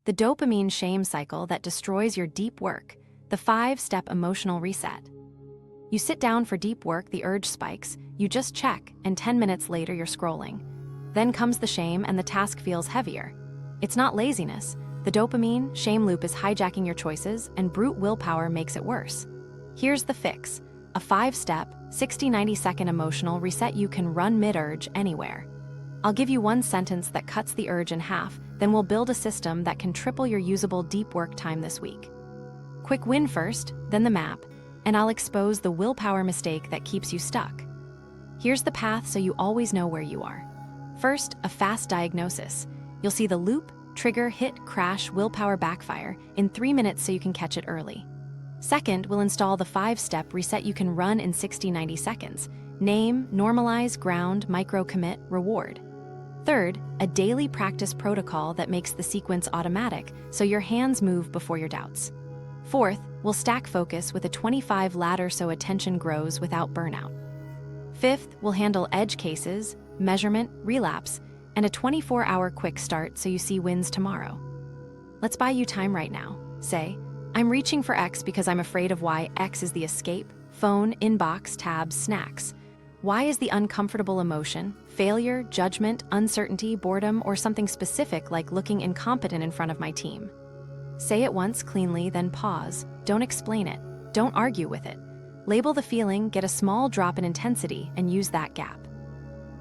the dopamine-shame cycle that destroys your deep work, the 5-step emotional reset. You sit down for deep work, the urge spikes, you just check, and 10 minutes later you're scrolling. Then comes the shame and the task feels heavier. It's not laziness. The dopamine-shame loop is hijacking your choices, and brute willpower makes it worse. Here's the fix: a 5-step, 60-90-second emotional reset you can run mid-urge anywhere. I'll give you one sentence that cuts the urge in half, then we'll build a system that can triple your usable deep work time this week. Quick win first, then the map, and I'll expose the willpower mistake that keeps you stuck. Here's the path so you always know where you are. First, a fast diagnosis. You'll see the loop, trigger, hit, crash, willpower, backfire in 3 minutes so you can catch it early. Second, we'll install the 5-step reset you can run in 60-90 seconds. Name, normalize, ground, micro-commit, reward. Third, a daily practice protocol that makes the sequence automatic so your hands move before your doubts. Fourth, we'll stack focus with a 25 ladder so attention grows without burnout. Fifth, we'll handle edge cases, measurement, relapse, and a 24-hour quick start so you see wins tomorrow. Let's buy you time right now. Say, I'm reaching for X because I'm afraid of Y. X is the escape, phone, inbox, tabs, snacks. Y is the uncomfortable emotion, failure, judgment, uncertainty, boredom, or something specific like looking incompetent in front of my team. Say it once cleanly, then pause. Don't explain it. Don't argue with it. Label the feeling, get a small drop in intensity, and use that gap.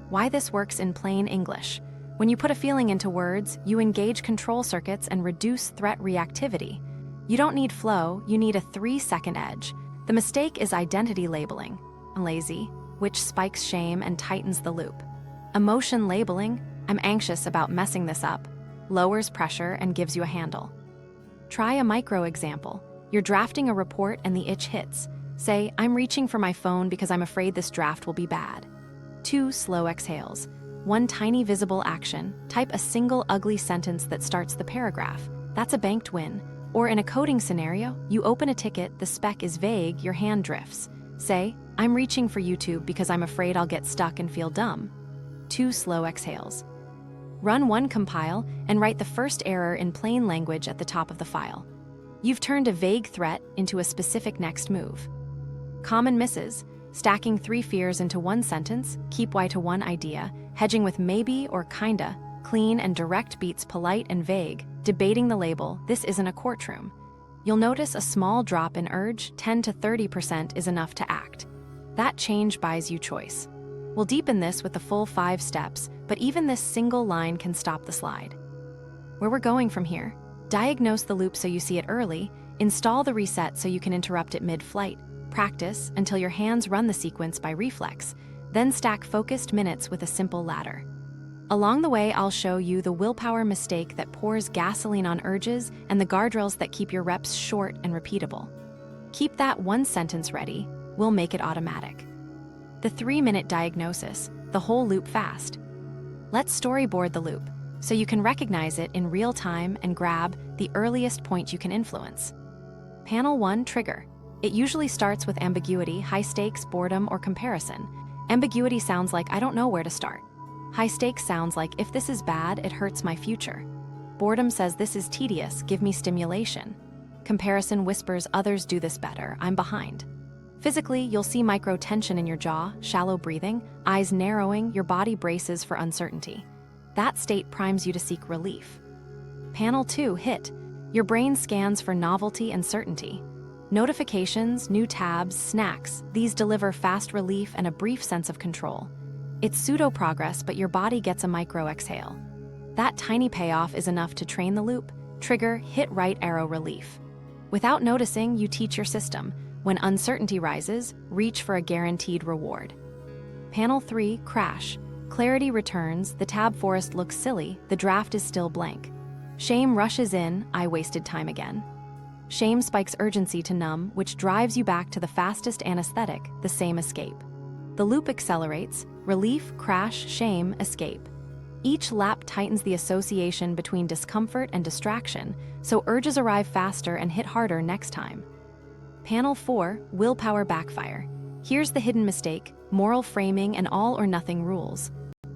Why this works in plain English. When you put a feeling into words, you engage control circuits and reduce threat reactivity. You don't need flow, you need a 3-second edge. The mistake is identity labeling. Lazy, which spikes shame and tightens the loop. Emotion labeling, I'm anxious about messing this up, lowers pressure and gives you a handle. Try a micro example. You're drafting a report and the itch hits. Say, I'm reaching for my phone because I'm afraid this draft will be bad. 2 slow exhales. 1 tiny visible action. Type a single ugly sentence that starts the paragraph. That's a banked win. Or in a coding scenario, you open a ticket, the spec is vague, your hand drifts. Say, I'm reaching for YouTube because I'm afraid I'll get stuck and feel dumb. 2 slow exhales. Run 1 compile and write the first error in plain language at the top of the file. You've turned a vague threat into a specific next move. Common misses: stacking 3 fears into 1 sentence, keep Y to 1 idea, hedging with maybe or kinda, clean and direct beats polite and vague, debating the label, this isn't a courtroom. You'll notice a small drop in urge, 10 to 30% is enough to act. That change buys you choice. We'll deepen this with the full 5 steps, but even this single line can stop the slide. Where we're going from here: diagnose the loop so you see it early, install the reset so you can interrupt it mid-flight, practice until your hands run the sequence by reflex, then stack focused minutes with a simple ladder. Along the way, I'll show you the willpower mistake that pours gasoline on urges and the guardrails that keep your reps short and repeatable. Keep that 1 sentence ready, we'll make it automatic. The 3-minute diagnosis, the whole loop fast. Let's storyboard the loop so you can recognize it in real time and grab the earliest point you can influence. Panel 1, trigger. It usually starts with ambiguity, high stakes, boredom, or comparison. Ambiguity sounds like I don't know where to start. High stakes sounds like if this is bad, it hurts my future. Boredom says this is tedious, give me stimulation. Comparison whispers others do this better, I'm behind. Physically, you'll see micro tension in your jaw, shallow breathing, eyes narrowing, your body braces for uncertainty. That state primes you to seek relief. Panel 2, hit. Your brain scans for novelty and certainty. Notifications, new tabs, snacks, these deliver fast relief and a brief sense of control. It's pseudo-progress, but your body gets a micro exhale. That tiny payoff is enough to train the loop, trigger, hit right arrow relief. Without noticing, you teach your system. When uncertainty rises, reach for a guaranteed reward. Panel 3, crash. Clarity returns, the tab forest looks silly, the draft is still blank. Shame rushes in, I wasted time again. Shame spikes urgency to numb, which drives you back to the fastest anesthetic, the same escape. The loop accelerates, relief, crash, shame, escape. Each lap tightens the association between discomfort and distraction, so urges arrive faster and hit harder next time. Panel 4, willpower backfire. Here's the hidden mistake: moral framing and all or nothing rules.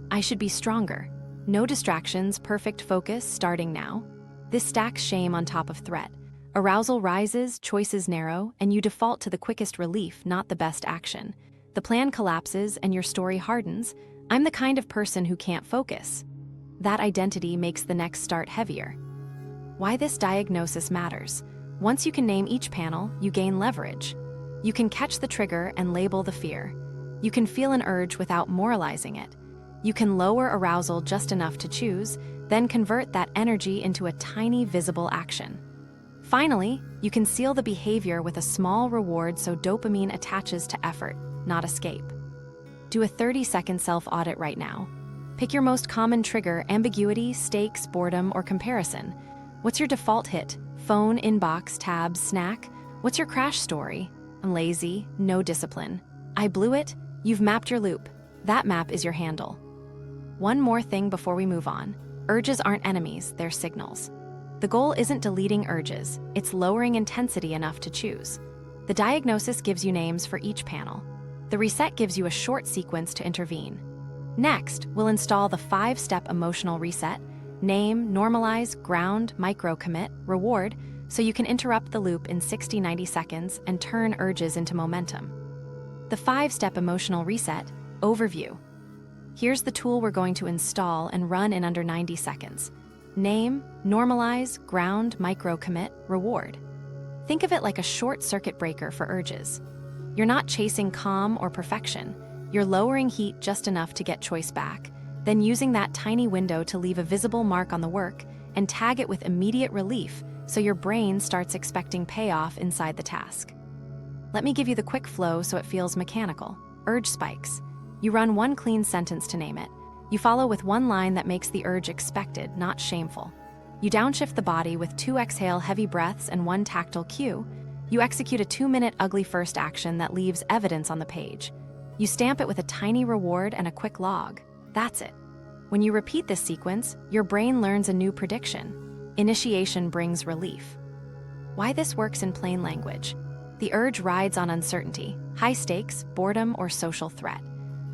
I should be stronger. No distractions, perfect focus, starting now. This stacks shame on top of threat. Arousal rises, choices narrow, and you default to the quickest relief, not the best action. The plan collapses and your story hardens. I'm the kind of person who can't focus. That identity makes the next start heavier. Why this diagnosis matters. Once you can name each panel, you gain leverage. You can catch the trigger and label the fear. You can feel an urge without moralizing it. You can lower arousal just enough to choose, then convert that energy into a tiny visible action. Finally, you can seal the behavior with a small reward so dopamine attaches to effort, not escape. Do a 30-second self-audit right now. Pick your most common trigger: ambiguity, stakes, boredom, or comparison. What's your default hit? Phone, inbox, tabs, snack? What's your crash story? I'm lazy, no discipline. I blew it? You've mapped your loop. That map is your handle. One more thing before we move on. Urges aren't enemies, they're signals. The goal isn't deleting urges, it's lowering intensity enough to choose. The diagnosis gives you names for each panel. The reset gives you a short sequence to intervene. Next, we'll install the 5-step emotional reset: name, normalize, ground, micro-commit, reward, so you can interrupt the loop in 60-90 seconds and turn urges into momentum. The 5-step emotional reset: overview. Here's the tool we're going to install and run in under 90 seconds. Name, normalize, ground, micro-commit, reward. Think of it like a short circuit breaker for urges. You're not chasing calm or perfection. You're lowering heat just enough to get choice back, then using that tiny window to leave a visible mark on the work and tag it with immediate relief so your brain starts expecting payoff inside the task. Let me give you the quick flow so it feels mechanical. Urge spikes. You run one clean sentence to name it. You follow with one line that makes the urge expected, not shameful. You downshift the body with 2 exhale heavy breaths and 1 tactile cue. You execute a 2-minute ugly first action that leaves evidence on the page. You stamp it with a tiny reward and a quick log. That's it. When you repeat this sequence, your brain learns a new prediction. Initiation brings relief. Why this works in plain language. The urge rides on uncertainty, high stakes, boredom, or social threat.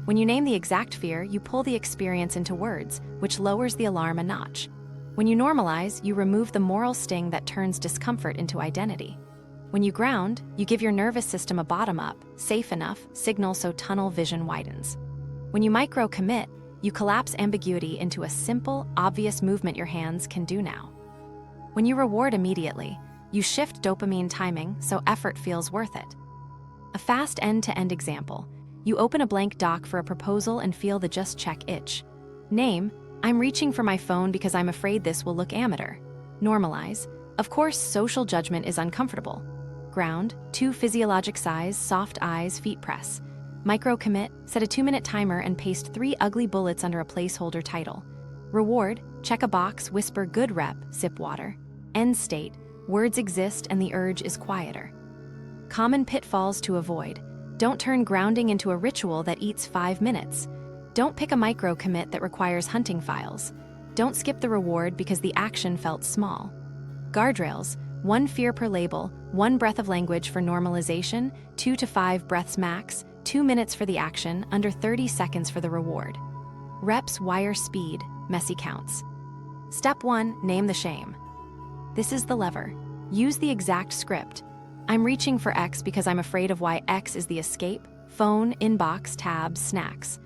When you name the exact fear, you pull the experience into words, which lowers the alarm a notch. When you normalize, you remove the moral sting that turns discomfort into identity. When you ground, you give your nervous system a bottom-up, safe enough signal so tunnel vision widens. When you micro-commit, you collapse ambiguity into a simple, obvious movement your hands can do now. When you reward immediately, you shift dopamine timing so effort feels worth it. A fast end-to-end example. You open a blank doc for a proposal and feel the just check itch. Name, I'm reaching for my phone because I'm afraid this will look amateur. Normalize, of course social judgment is uncomfortable. Ground, 2 physiologic sighs, soft eyes, feet press. Micro-commit, set a 2-minute timer and paste 3 ugly bullets under a placeholder title. Reward, check a box, whisper good rep, sip water. End state, words exist and the urge is quieter. Common pitfalls to avoid. Don't turn grounding into a ritual that eats 5 minutes. Don't pick a micro-commit that requires hunting files. Don't skip the reward because the action felt small. Guardrails, 1 fear per label, 1 breath of language for normalization, 2 to 5 breaths max, 2 minutes for the action, under 30 seconds for the reward. Reps wire speed, messy counts. Step 1, name the shame. This is the lever. Use the exact script. I'm reaching for X because I'm afraid of Y. X is the escape, phone, inbox, tabs, snacks.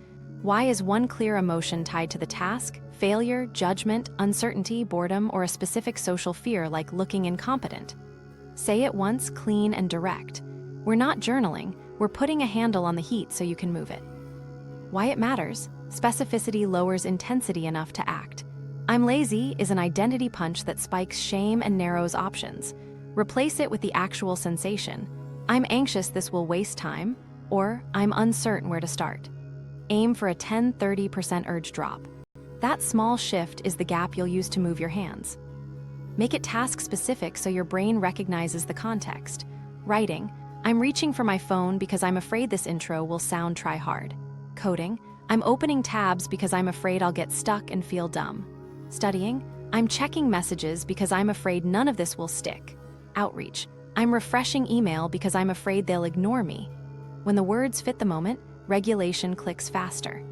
Y is 1 clear emotion tied to the task, failure, judgment, uncertainty, boredom, or a specific social fear like looking incompetent. Say it once, clean and direct. We're not journaling, we're putting a handle on the heat so you can move it. Why it matters? Specificity lowers intensity enough to act. I'm lazy is an identity punch that spikes shame and narrows options. Replace it with the actual sensation. I'm anxious this will waste time, or I'm uncertain where to start. Aim for a 10-30% urge drop. That small shift is the gap you'll use to move your hands. Make it task-specific so your brain recognizes the context. Writing, I'm reaching for my phone because I'm afraid this intro will sound try-hard. Coding, I'm opening tabs because I'm afraid I'll get stuck and feel dumb. Studying, I'm checking messages because I'm afraid none of this will stick. Outreach, I'm refreshing email because I'm afraid they'll ignore me. When the words fit the moment, regulation clicks faster.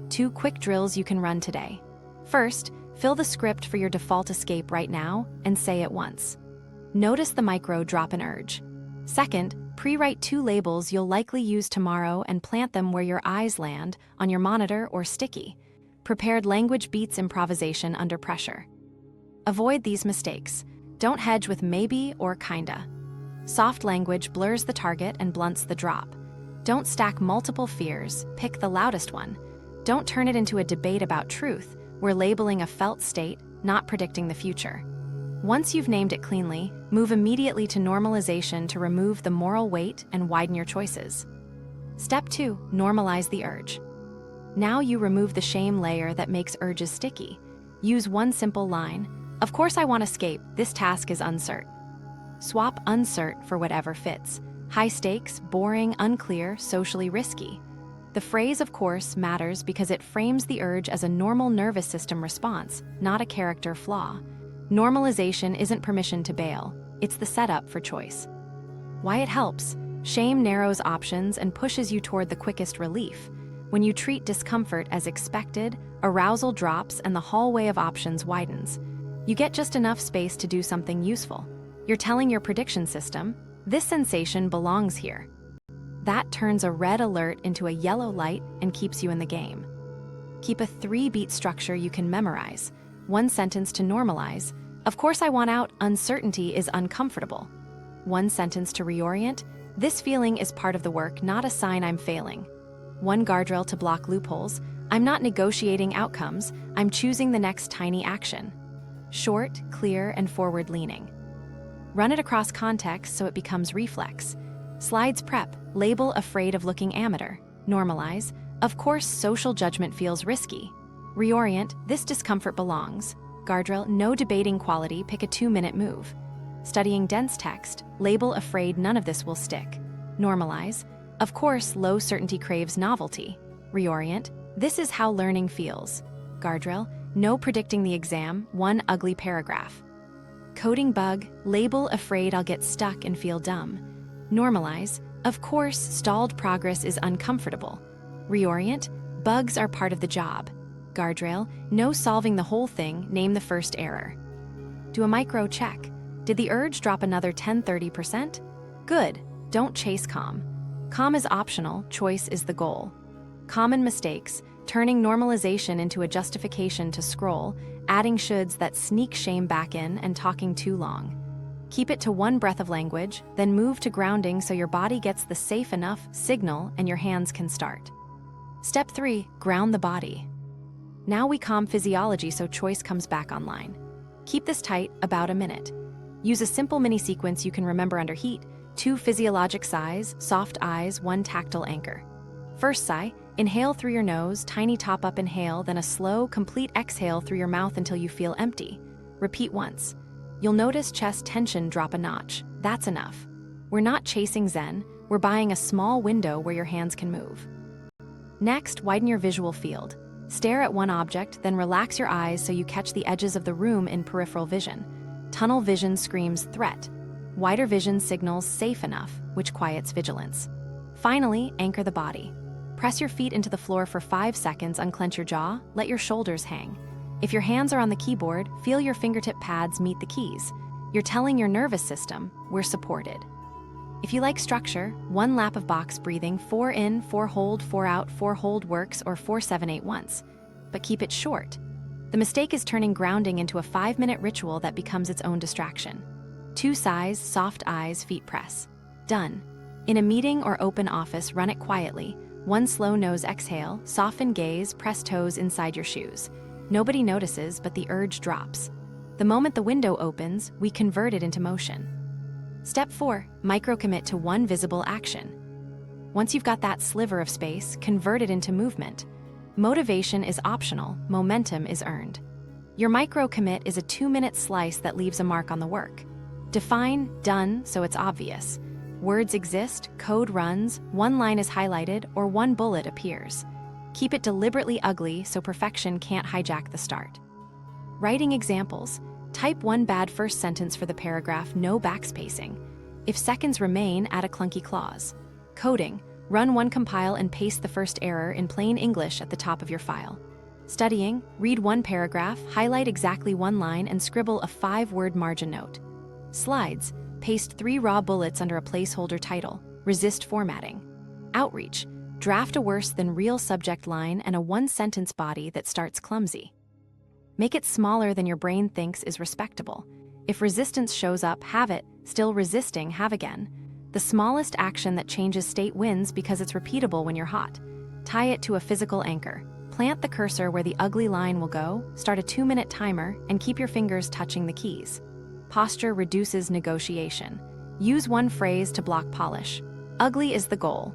2 quick drills you can run today. First, Fill the script for your default escape right now and say it once. Notice the micro drop in urge. Second, pre-write 2 labels you'll likely use tomorrow and plant them where your eyes land, on your monitor or sticky. Prepared language beats improvisation under pressure. Avoid these mistakes. Don't hedge with maybe or kinda. Soft language blurs the target and blunts the drop. Don't stack multiple fears, pick the loudest one. Don't turn it into a debate about truth. We're labeling a felt state, not predicting the future. Once you've named it cleanly, move immediately to normalization to remove the moral weight and widen your choices. Step 2, normalize the urge. Now you remove the shame layer that makes urges sticky. Use one simple line, "Of course I want escape, this task is uncertain." Swap uncertain for whatever fits. High stakes, boring, unclear, socially risky. The phrase "of course" matters because it frames the urge as a normal nervous system response, not a character flaw. Normalization isn't permission to bail, it's the setup for choice. Why it helps? Shame narrows options and pushes you toward the quickest relief. When you treat discomfort as expected, arousal drops and the hallway of options widens. You get just enough space to do something useful. You're telling your prediction system, "This sensation belongs here." That turns a red alert into a yellow light and keeps you in the game. Keep a 3-beat structure you can memorize. 1 sentence to normalize. "Of course I want out, uncertainty is uncomfortable." 1 sentence to reorient. "This feeling is part of the work, not a sign I'm failing." 1 guardrail to block loopholes. "I'm not negotiating outcomes, I'm choosing the next tiny action." Short, clear, and forward-leaning. Run it across context so it becomes reflex. Slides prep. Label "afraid of looking amateur." Normalize. "Of course social judgment feels risky." Reorient. "This discomfort belongs." Guardrail. "No debating quality, pick a 2-minute move." Studying dense text. Label "afraid none of this will stick." Normalize. "Of course low certainty craves novelty." Reorient. "This is how learning feels." Guardrail. "No predicting the exam, 1 ugly paragraph." Coding bug. Label "afraid I'll get stuck and feel dumb." Normalize. "Of course stalled progress is uncomfortable." Reorient. "Bugs are part of the job." Guardrail. "No solving the whole thing, name the first error." Do a micro check. Did the urge drop another 10–30%? Good. Don't chase calm. Calm is optional, choice is the goal. Common mistakes: turning normalization into a justification to scroll, adding shoulds that sneak shame back in, and talking too long. Keep it to 1 breath of language, then move to grounding so your body gets the safe enough signal and your hands can start. Step 3, ground the body. Now we calm physiology so choice comes back online. Keep this tight, about a minute. Use a simple mini sequence you can remember under heat: 2 physiologic sighs, soft eyes, 1 tactile anchor. First sigh, inhale through your nose, tiny top-up inhale, then a slow, complete exhale through your mouth until you feel empty. Repeat once. You'll notice chest tension drop a notch. That's enough. We're not chasing Zen, we're buying a small window where your hands can move. Next, widen your visual field. Stare at 1 object, then relax your eyes so you catch the edges of the room in peripheral vision. Tunnel vision screams threat. Wider vision signals safe enough, which quiets vigilance. Finally, anchor the body. Press your feet into the floor for 5 seconds, unclench your jaw, let your shoulders hang. If your hands are on the keyboard, feel your fingertip pads meet the keys. You're telling your nervous system, we're supported. If you like structure, 1 lap of box breathing, 4 in, 4 hold, 4 out, 4 hold works, or 4-7-8 once. But keep it short. The mistake is turning grounding into a 5-minute ritual that becomes its own distraction. 2 sighs, soft eyes, feet press. Done. In a meeting or open office, run it quietly. 1 slow nose exhale, soften gaze, press toes inside your shoes. Nobody notices, but the urge drops. The moment the window opens, we convert it into motion. Step 4, micro-commit to 1 visible action. Once you've got that sliver of space, convert it into movement. Motivation is optional, momentum is earned. Your micro-commit is a 2-minute slice that leaves a mark on the work. Define done so it's obvious. Words exist, code runs, 1 line is highlighted, or 1 bullet appears. Keep it deliberately ugly so perfection can't hijack the start. Writing examples. Type 1 bad first sentence for the paragraph, no backspacing. If seconds remain, add a clunky clause. Coding. Run 1 compile and paste the first error in plain English at the top of your file. Studying, read one paragraph, highlight exactly one line, and scribble a 5-word margin note. Slides, paste 3 raw bullets under a placeholder title. Resist formatting. Outreach, draft a worse than real subject line and a 1-sentence body that starts clumsy. Make it smaller than your brain thinks is respectable. If resistance shows up, have it. Still resisting, have again. The smallest action that changes state wins because it's repeatable when you're hot. Tie it to a physical anchor. Plant the cursor where the ugly line will go, start a 2-minute timer, and keep your fingers touching the keys. Posture reduces negotiation. Use one phrase to block polish. Ugly is the goal.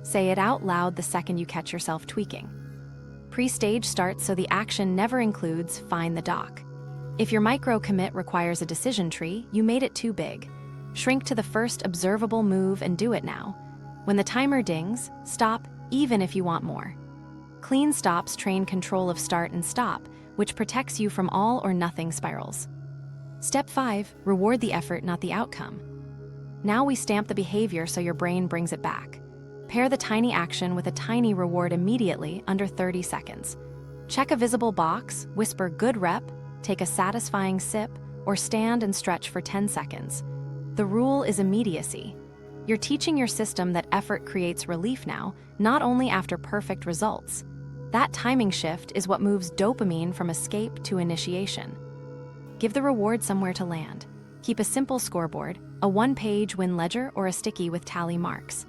Say it out loud the second you catch yourself tweaking. Pre-stage starts so the action never includes find the doc. If your micro-commit requires a decision tree, you made it too big. Shrink to the first observable move and do it now. When the timer dings, stop, even if you want more. Clean stops train control of start and stop, which protects you from all or nothing spirals. Step 5, reward the effort, not the outcome. Now we stamp the behavior so your brain brings it back. Pair the tiny action with a tiny reward immediately, under 30 seconds. Check a visible box, whisper good rep, take a satisfying sip, or stand and stretch for 10 seconds. The rule is immediacy. You're teaching your system that effort creates relief now, not only after perfect results. That timing shift is what moves dopamine from escape to initiation. Give the reward somewhere to land. Keep a simple scoreboard, a 1-page win ledger, or a sticky with tally marks.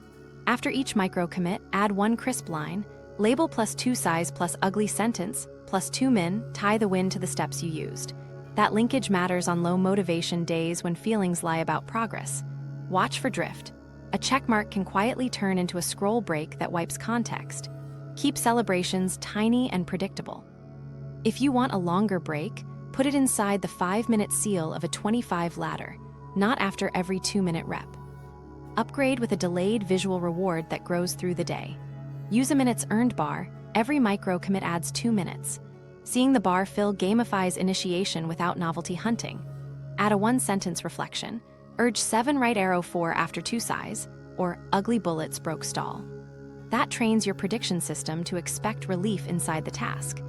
After each micro-commit, add 1 crisp line, label +2 size +ugly sentence, +2 min, tie the win to the steps you used. That linkage matters on low motivation days when feelings lie about progress. Watch for drift. A checkmark can quietly turn into a scroll break that wipes context. Keep celebrations tiny and predictable. If you want a longer break, put it inside the 5-minute seal of a 25 ladder, not after every 2-minute rep. Upgrade with a delayed visual reward that grows through the day. Use a minute's earned bar. Every micro-commit adds 2 minutes. Seeing the bar fill gamifies initiation without novelty hunting. Add a 1-sentence reflection. Urge 7 right arrow 4 after 2 size, or ugly bullets broke stall. That trains your prediction system to expect relief inside the task.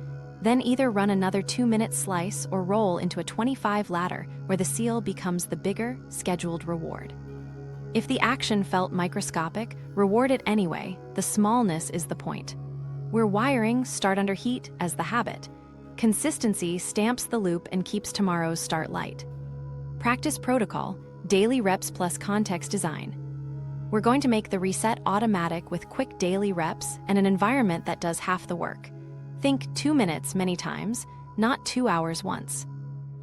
Then either run another 2-minute slice or roll into a 25 ladder where the seal becomes the bigger, scheduled reward. If the action felt microscopic, reward it anyway. The smallness is the point. We're wiring start under heat as the habit. Consistency stamps the loop and keeps tomorrow's start light. Practice protocol, daily reps plus context design. We're going to make the reset automatic with quick daily reps and an environment that does half the work. Think 2 minutes many times, not 2 hours once.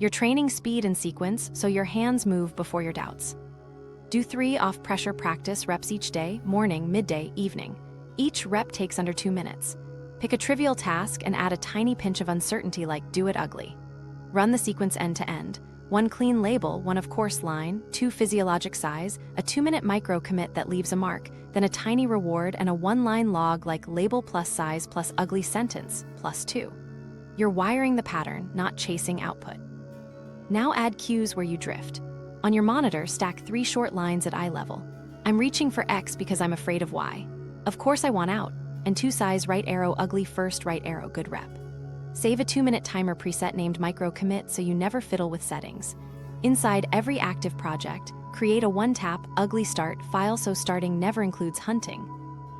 You're training speed and sequence so your hands move before your doubts. Do 3 off-pressure practice reps each day, morning, midday, evening. Each rep takes under 2 minutes. Pick a trivial task and add a tiny pinch of uncertainty like do it ugly. Run the sequence end to end. 1 clean label, 1 of course line, 2 physiologic size, a 2-minute micro commit that leaves a mark, then a tiny reward and a 1-line log like label plus size plus ugly sentence plus 2. You're wiring the pattern, not chasing output. Now add cues where you drift. On your monitor, stack 3 short lines at eye level. I'm reaching for X because I'm afraid of Y. Of course I want out. And 2 size right arrow ugly first right arrow good rep. Save a 2-minute timer preset named micro commit so you never fiddle with settings. Inside every active project, create a 1-tap ugly start file so starting never includes hunting.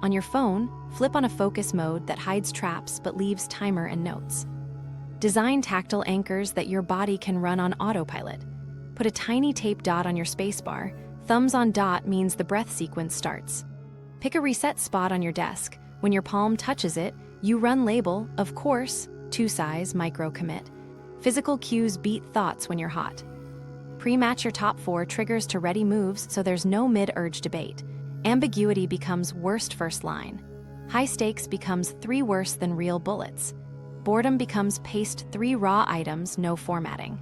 On your phone, flip on a focus mode that hides traps but leaves timer and notes. Design tactile anchors that your body can run on autopilot. Put a tiny tape dot on your spacebar. Thumbs on dot means the breath sequence starts. Pick a reset spot on your desk. When your palm touches it, you run label, of course, 2 size micro commit. Physical cues beat thoughts when you're hot. Pre-match your top 4 triggers to ready moves so there's no mid-urge debate. Ambiguity becomes worst first line. High stakes becomes 3 worse than real bullets. Boredom becomes paste 3 raw items, no formatting.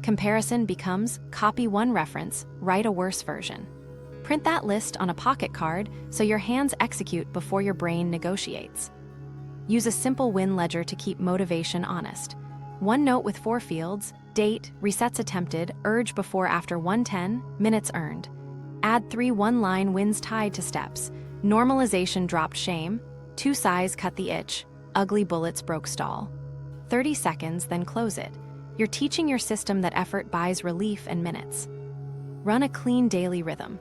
Comparison becomes copy 1 reference, write a worse version. Print that list on a pocket card so your hands execute before your brain negotiates. Use a simple win ledger to keep motivation honest. 1 note with 4 fields, date, resets attempted, urge before after 110, minutes earned. Add 3 1-line wins tied to steps. Normalization dropped shame, 2 size cut the itch, ugly bullets broke stall. 30 seconds, then close it. You're teaching your system that effort buys relief and minutes. Run a clean daily rhythm.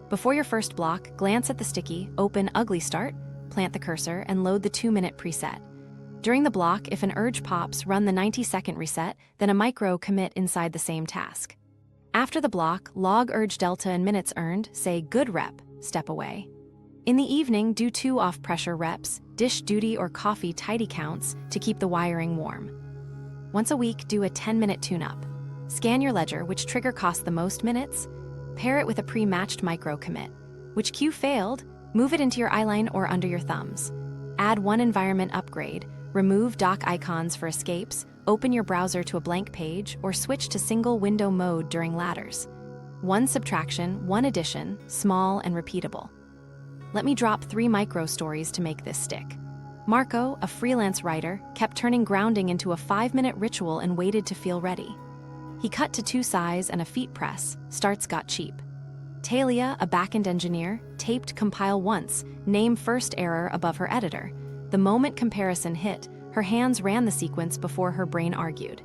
Before your first block, glance at the sticky, open, ugly start, plant the cursor, and load the 2-minute preset. During the block, if an urge pops, run the 90-second reset, then a micro commit inside the same task. After the block, log urge delta and minutes earned, say good rep, step away. In the evening, do 2 off-pressure reps, dish duty or coffee tidy counts to keep the wiring warm. Once a week, do a 10-minute tune-up. Scan your ledger, which trigger cost the most minutes. Pair it with a pre-matched micro commit. Which cue failed, move it into your eyeline or under your thumbs. Add 1 environment upgrade, remove dock icons for escapes, open your browser to a blank page, or switch to single window mode during ladders. 1 subtraction, 1 addition, small and repeatable. Let me drop 3 micro stories to make this stick. Marco, a freelance writer, kept turning grounding into a 5-minute ritual and waited to feel ready. He cut to 2 sighs and a feet press, starts got cheap. Talia, a backend engineer, taped compile once, name first error above her editor. The moment comparison hit, her hands ran the sequence before her brain argued.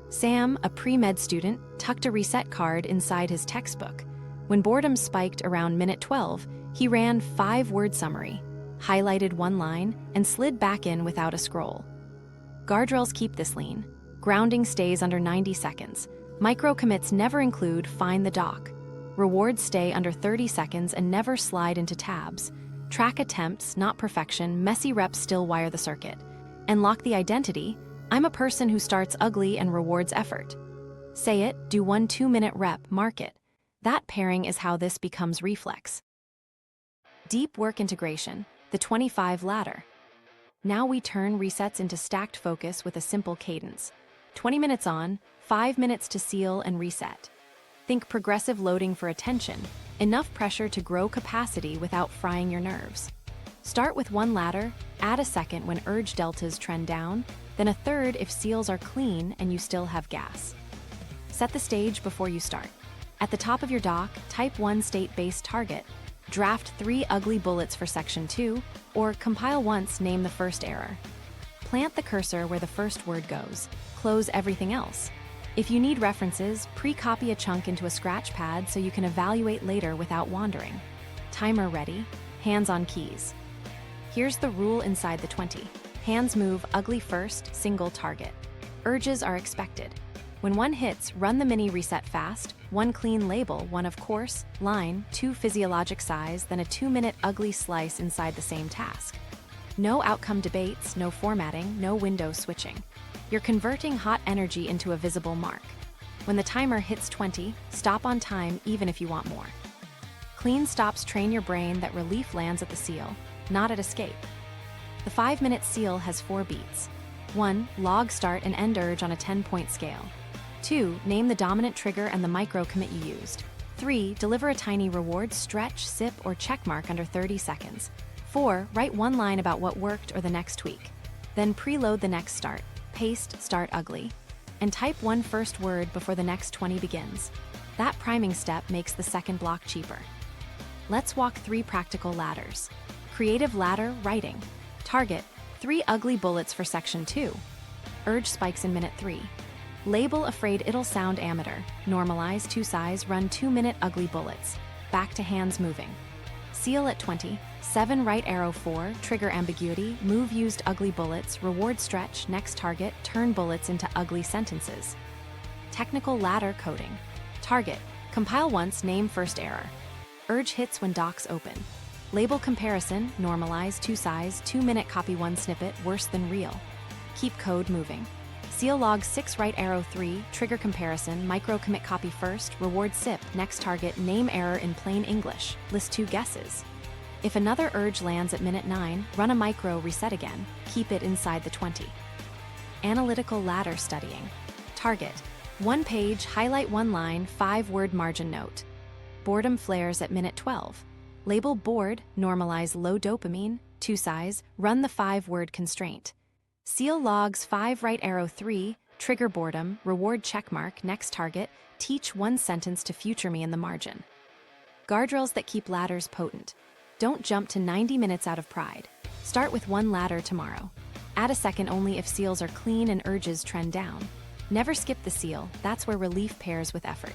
Sam, a pre-med student, tucked a reset card inside his textbook. When boredom spiked around minute 12, he ran 5-word summary, highlighted 1 line, and slid back in without a scroll. Guardrails keep this lean. Grounding stays under 90 seconds. Micro commits never include find the dock. Rewards stay under 30 seconds and never slide into tabs. Track attempts, not perfection, messy reps still wire the circuit. And lock the identity, I'm a person who starts ugly and rewards effort. Say it, do 1 2-minute rep, mark it. That pairing is how this becomes Reflex. Deep work integration, the 25 ladder. Now we turn resets into stacked focus with a simple cadence. 20 minutes on, 5 minutes to seal and reset. Think progressive loading for attention, enough pressure to grow capacity without frying your nerves. Start with 1 ladder, add a second when urge deltas trend down, then a third if seals are clean and you still have gas. Set the stage before you start. At the top of your dock, type 1 state-based target, draft 3 ugly bullets for section 2, or compile once, name the first error. Plant the cursor where the first word goes, close everything else. If you need references, pre-copy a chunk into a scratch pad so you can evaluate later without wandering. Timer ready, hands on keys. Here's the rule inside the 20. Hands move ugly first, single target. Urges are expected. When 1 hits, run the mini reset fast, 1 clean label, 1 of course, line, 2 physiologic size, then a 2-minute ugly slice inside the same task. No outcome debates, no formatting, no window switching. You're converting hot energy into a visible mark. When the timer hits 20, stop on time even if you want more. Clean stops train your brain that relief lands at the seal, not at escape. The 5-minute seal has 4 beats. 1. Log start and end urge on a 10-point scale. 2. Name the dominant trigger and the micro commit you used. 3. Deliver a tiny reward, stretch, sip, or checkmark under 30 seconds. 4. Write 1 line about what worked or the next tweak. Then preload the next start. Paste start ugly. And type 1 first word before the next 20 begins. That priming step makes the second block cheaper. Let's walk 3 practical ladders. Creative ladder, writing. Target, 3 ugly bullets for section 2. Urge spikes in minute 3. Label afraid it'll sound amateur. Normalize 2 size, run 2-minute ugly bullets. Back to hands moving. Seal at 20. 7 right arrow 4, trigger ambiguity, move used ugly bullets, reward stretch, next target, turn bullets into ugly sentences. Technical ladder coding. Target, compile once, name first error. Urge hits when docs open. Label comparison, normalize 2 size, 2-minute copy 1 snippet, worse than real. Keep code moving. Seal log 6 right arrow 3, trigger comparison, micro commit copy first, reward sip, next target, name error in plain English, list 2 guesses. If another urge lands at minute 9, run a micro reset again, keep it inside the 20. Analytical ladder studying. Target, 1 page, highlight 1 line, 5-word margin note. Boredom flares at minute 12. Label bored, normalize low dopamine, 2 size, run the 5-word constraint. Seal logs 5 right arrow 3, trigger boredom, reward checkmark, next target, teach 1 sentence to future me in the margin. Guardrails that keep ladders potent. Don't jump to 90 minutes out of pride. Start with 1 ladder tomorrow. Add a second only if seals are clean and urges trend down. Never skip the seal, that's where relief pairs with effort.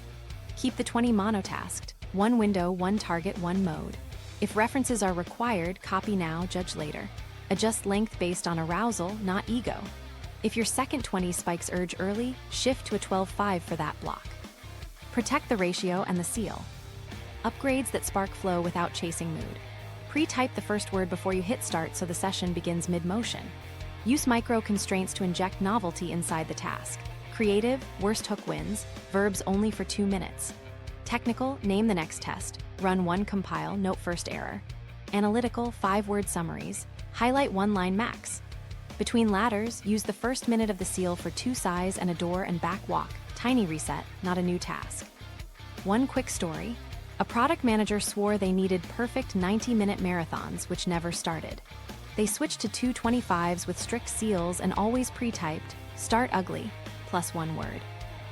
Keep the 20 monotasked, one window, one target, one mode. If references are required, copy now, judge later. Adjust length based on arousal, not ego. If your second 20 spikes urge early, shift to a 12-5 for that block. Protect the ratio and the seal. Upgrades that spark flow without chasing mood. Pre-type the first word before you hit start so the session begins mid-motion. Use micro constraints to inject novelty inside the task. Creative, worst hook wins, verbs only for 2 minutes. Technical, name the next test, run one compile, note first error. Analytical, 5-word summaries, highlight one line max. Between ladders, use the first minute of the seal for 2 sighs and a door and back walk, tiny reset, not a new task. One quick story. A product manager swore they needed perfect 90-minute marathons, which never started. They switched to 2 25s with strict seals and always pre-typed, start ugly, plus 1 word.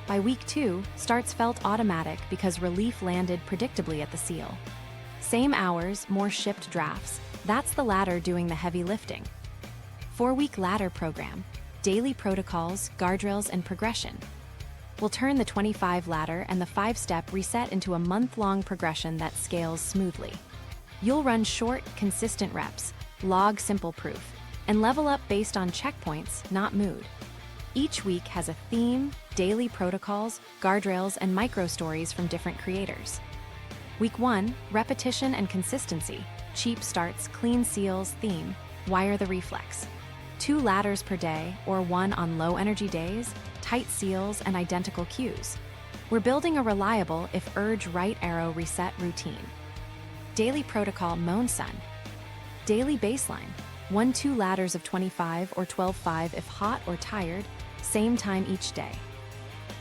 By week 2, starts felt automatic because relief landed predictably at the seal. Same hours, more shipped drafts. That's the ladder doing the heavy lifting. 4-week ladder program, daily protocols, guardrails, and progression. We'll turn the 25 ladder and the 5-step reset into a month-long progression that scales smoothly. You'll run short, consistent reps, log simple proof, and level up based on checkpoints, not mood. Each week has a theme, daily protocols, guardrails, and micro-stories from different creators. Week 1, repetition and consistency, cheap starts, clean seals, theme, wire the reflex. 2 ladders per day, or 1 on low-energy days, tight seals, and identical cues. We're building a reliable, if urge right arrow reset routine. Daily protocol Moan Sun. Daily baseline, 1-2 ladders of 25 or 12-5 if hot or tired, same time each day.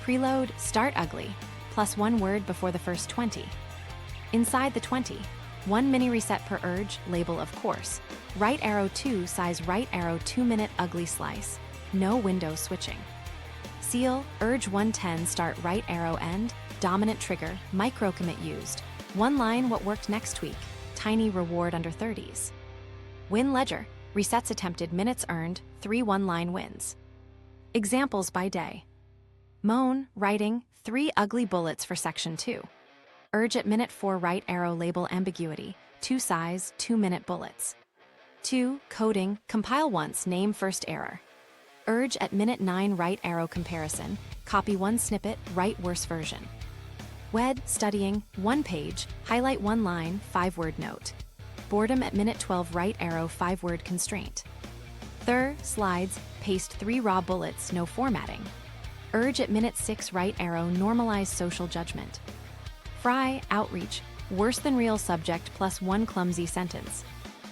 Preload, start ugly, plus 1 word before the first 20. Inside the 20, 1 mini reset per urge, label of course. Right arrow 2 size right arrow 2-minute ugly slice, no window switching. Seal, urge 110 start right arrow end, dominant trigger, micro commit used. 1 line what worked next week, tiny reward under 30s. Win ledger, resets attempted minutes earned, 3 1-line wins. Examples by day. Moan, writing, 3 ugly bullets for section 2. Urge at minute 4 right arrow label ambiguity, 2 size, 2-minute bullets. 2. Coding, compile once, name first error. Urge at minute 9 right arrow comparison, copy 1 snippet, write worse version. Wed, studying, 1 page, highlight 1 line, 5-word note. Boredom at minute 12 right arrow 5-word constraint. Third, slides, paste 3 raw bullets, no formatting. Urge at minute 6 right arrow normalize social judgment. Fry, outreach, worse than real subject plus 1 clumsy sentence.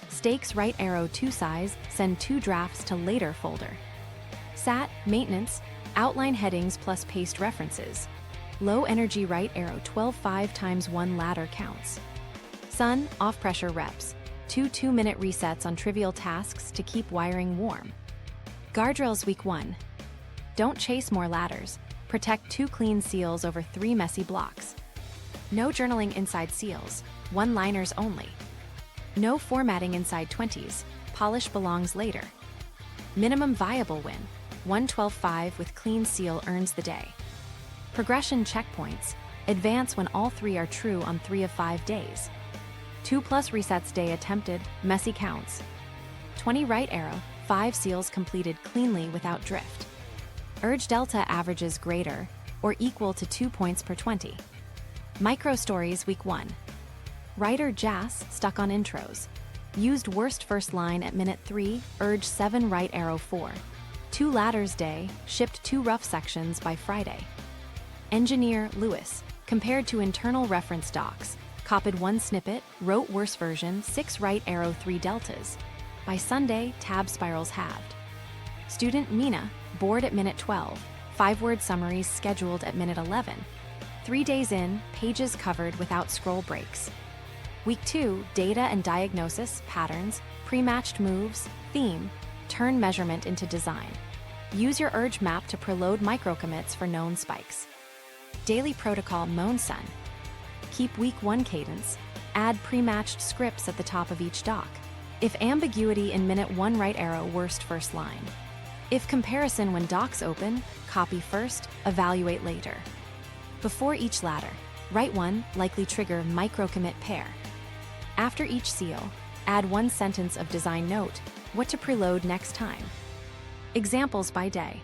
Stakes right arrow 2 size, send 2 drafts to later folder. Sat, maintenance, outline headings plus paste references. Low energy right arrow 12-5 times 1 ladder counts. Sun, off pressure reps, 2 2-minute resets on trivial tasks to keep wiring warm. Guardrails week 1. Don't chase more ladders, protect 2 clean seals over 3 messy blocks. No journaling inside seals, 1-liners only. No formatting inside 20s, polish belongs later. Minimum viable win, 112-5 with clean seal earns the day. Progression checkpoints, advance when all 3 are true on 3 of 5 days. 2+ resets day attempted, messy counts. 20 right arrow, 5 seals completed cleanly without drift. Urge delta averages greater or equal to 2 points per 20. Micro stories week 1. Writer Jas stuck on intros. Used worst first line at minute 3, urge 7 right arrow 4. 2 ladders day, shipped 2 rough sections by Friday. Engineer Lewis, compared to internal reference docs, copied 1 snippet, wrote worse version, 6 right arrow 3 deltas. By Sunday, tab spirals halved. Student Mina, bored at minute 12, 5-word summaries scheduled at minute 11. 3 days in, pages covered without scroll breaks. Week 2, data and diagnosis, patterns, pre-matched moves, theme, turn measurement into design. Use your urge map to preload microcommits for known spikes. Daily protocol Moan Sun. Keep week 1 cadence, add pre-matched scripts at the top of each doc. If ambiguity in minute 1, right arrow, worst first line. If comparison when docs open, copy first, evaluate later. Before each ladder, write 1, likely trigger micro-commit pair. After each seal, add 1 sentence of design note, what to preload next time. Examples by day.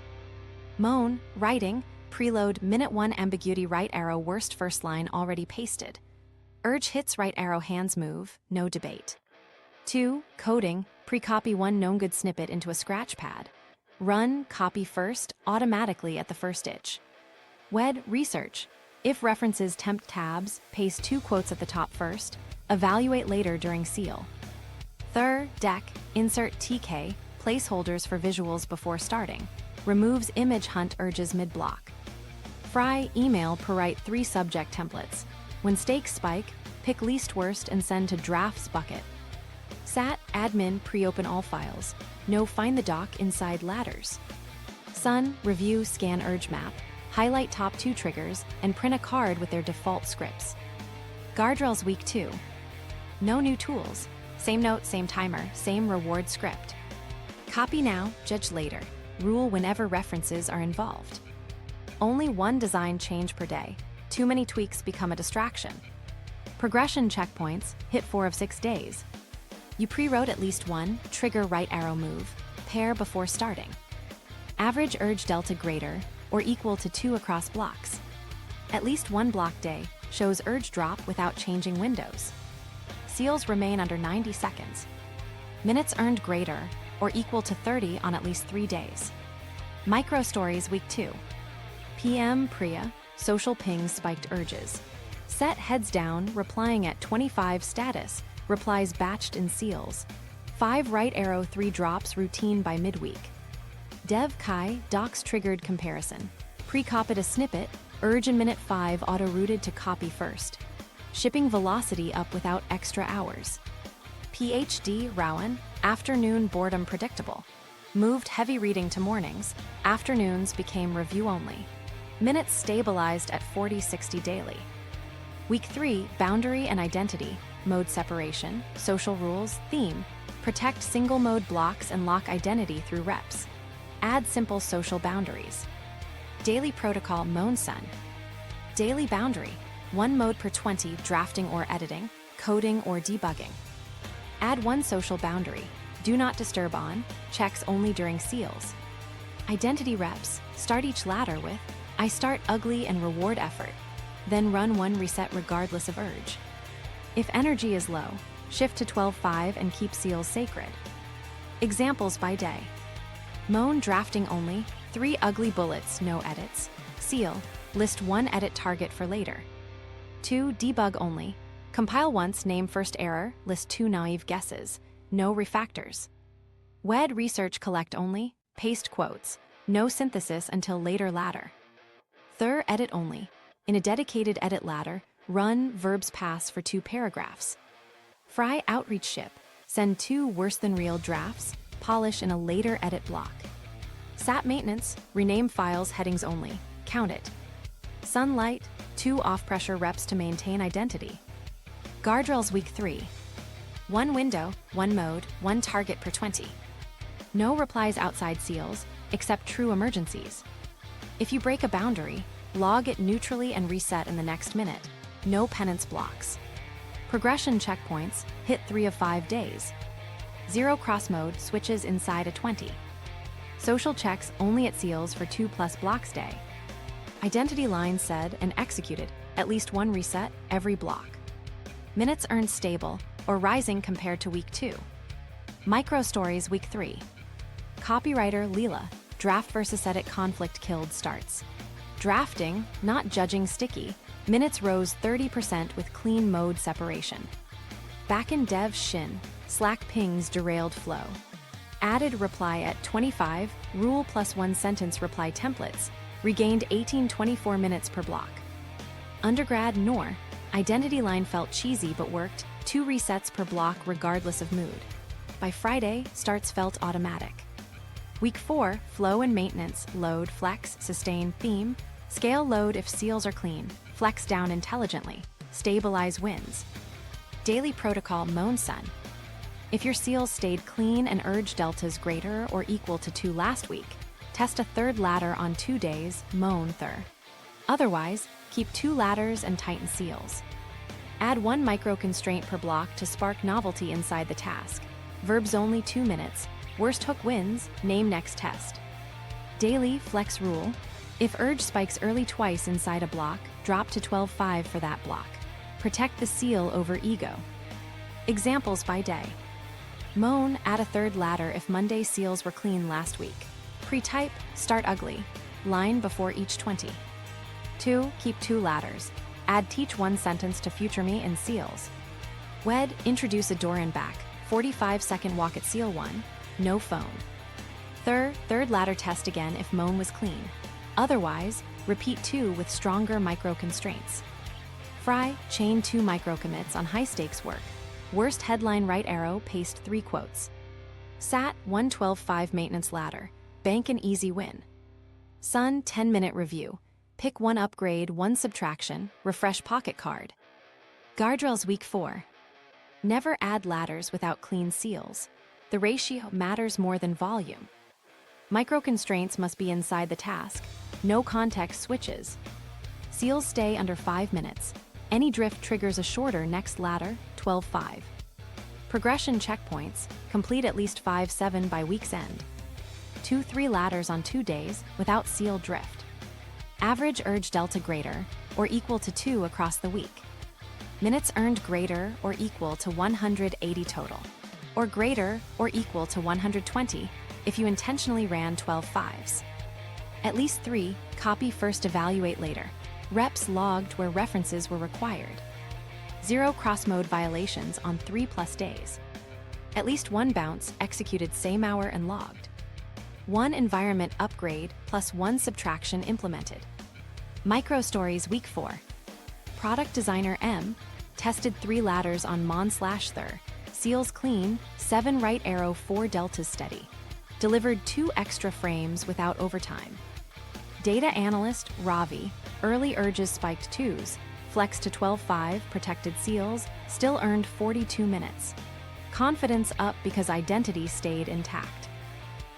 Moan, writing, preload minute 1 ambiguity right arrow worst first line already pasted. Urge hits right arrow hands move, no debate. 2. Coding, pre-copy 1 known good snippet into a scratch pad. Run, copy first, automatically at the first itch. Wed, research. If references temp tabs, paste 2 quotes at the top first, evaluate later during seal. Third, deck, insert TK, placeholders for visuals before starting. Removes image hunt urges mid-block. Fry, email per write 3 subject templates. When stakes spike, pick least worst and send to drafts bucket. Sat, admin, pre-open all files. No, find the doc inside ladders. Sun, review, scan urge map. Highlight top 2 triggers and print a card with their default scripts. Guardrails week 2. No new tools. Same note, same timer, same reward script. Copy now, judge later. Rule whenever references are involved. Only 1 design change per day. Too many tweaks become a distraction. Progression checkpoints, hit 4 of 6 days. You pre-wrote at least 1, trigger right arrow move, pair before starting. Average urge delta greater or equal to 2 across blocks. At least 1 block day shows urge drop without changing windows. Seals remain under 90 seconds. Minutes earned greater or equal to 30 on at least 3 days. Micro stories week 2. PM Priya, social pings spiked urges. Set heads down, replying at 25 status, replies batched in seals. 5 right arrow 3 drops routine by midweek. Dev Kai, docs triggered comparison. Pre-copied a snippet, urge in minute 5 auto-routed to copy first. Shipping velocity up without extra hours. PhD Rowan, afternoon boredom predictable. Moved heavy reading to mornings, afternoons became review only. Minutes stabilized at 40-60 daily. Week 3, boundary and identity, mode separation, social rules, theme, protect single mode blocks and lock identity through reps. Add simple social boundaries. Daily protocol Moan Sun. Daily boundary, 1 mode per 20 drafting or editing, coding or debugging. Add 1 social boundary, do not disturb on, checks only during seals. Identity reps, start each ladder with, I start ugly and reward effort. Then run 1 reset regardless of urge. If energy is low, shift to 12-5 and keep seals sacred. Examples by day. Moan drafting only, 3 ugly bullets, no edits. Seal, list 1 edit target for later. 2 debug only, compile once, name first error, list 2 naive guesses, no refactors. Wed research collect only, paste quotes, no synthesis until later ladder. Third edit only, in a dedicated edit ladder, run verbs pass for 2 paragraphs. Fry outreach ship, send 2 worse than real drafts, polish in a later edit block. Sat maintenance, rename files headings only, count it. Sunlight, 2 off-pressure reps to maintain identity. Guardrails week 3. 1 window, 1 mode, 1 target per 20. No replies outside seals, except true emergencies. If you break a boundary, log it neutrally and reset in the next minute. No penance blocks. Progression checkpoints, hit 3 of 5 days. 0 cross mode switches inside a 20. Social checks only at seals for 2+ blocks day. Identity lines said and executed, at least 1 reset every block. Minutes earned stable or rising compared to week 2. Micro stories week 3. Copywriter Leela, draft versus edit conflict killed starts. Drafting, not judging sticky, minutes rose 30% with clean mode separation. Backend dev Shin, Slack pings derailed flow. Added reply at 25, rule plus 1 sentence reply templates, regained 18-24 minutes per block. Undergrad Noor, identity line felt cheesy but worked, 2 resets per block regardless of mood. By Friday, starts felt automatic. Week 4, flow and maintenance, load, flex, sustain, theme, scale load if seals are clean, flex down intelligently, stabilize wins. Daily protocol Moan Sun. If your seals stayed clean and urge deltas greater or equal to 2 last week, test a third ladder on 2 days, moan thir. Otherwise, keep 2 ladders and tighten seals. Add 1 micro-constraint per block to spark novelty inside the task. Verbs only 2 minutes. Worst hook wins, name next test. Daily flex rule. If urge spikes early twice inside a block, drop to 12.5 for that block. Protect the seal over ego. Examples by day. Moan, add a third ladder if Monday seals were clean last week. Pre-type, start ugly. Line before each 20. 2. Keep 2 ladders. Add teach 1 sentence to future me in seals. Wed, introduce a door and back. 45-second walk at seal 1. No phone. Third ladder test again if moan was clean. Otherwise, repeat 2 with stronger micro-constraints. Fry, chain 2 micro-commits on high-stakes work. Worst headline right arrow, paste 3 quotes. Sat, 112.5 maintenance ladder. Bank an easy win. Sun, 10-minute review. Pick 1 upgrade, 1 subtraction, refresh pocket card. Guardrails week 4. Never add ladders without clean seals. The ratio matters more than volume. Micro-constraints must be inside the task. No context switches. Seals stay under 5 minutes. Any drift triggers a shorter next ladder, 12.5. Progression checkpoints, complete at least 5-7 by week's end. 2-3 ladders on 2 days without seal drift. Average urge delta greater or equal to 2 across the week. Minutes earned greater or equal to 180 total, or greater or equal to 120 if you intentionally ran 12 fives. At least 3, copy first, evaluate later. Reps logged where references were required. 0 cross-mode violations on 3+ days. At least 1 bounce executed same hour and logged. 1 environment upgrade plus 1 subtraction implemented. Micro stories week 4. Product designer M tested 3 ladders on mon/thir. Seals clean, 7 right arrow, 4 deltas steady. Delivered 2 extra frames without overtime. Data analyst Ravi, early urges spiked 2s, flex to 12.5, protected seals, still earned 42 minutes. Confidence up because identity stayed intact.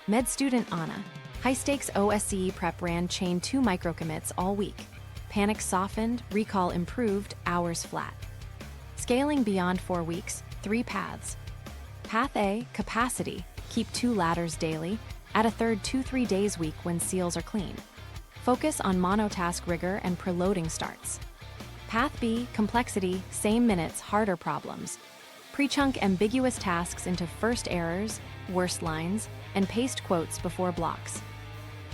Med student Anna, high-stakes OSCE prep ran chain 2 micro-commits all week. Panic softened, recall improved, hours flat. Scaling beyond 4 weeks, 3 paths. Path A, capacity, keep 2 ladders daily, add a third 2-3 days week when seals are clean. Focus on monotask rigor and preloading starts. Path B, complexity, same minutes, harder problems. Pre-chunk ambiguous tasks into first errors, worst lines, and paste quotes before blocks.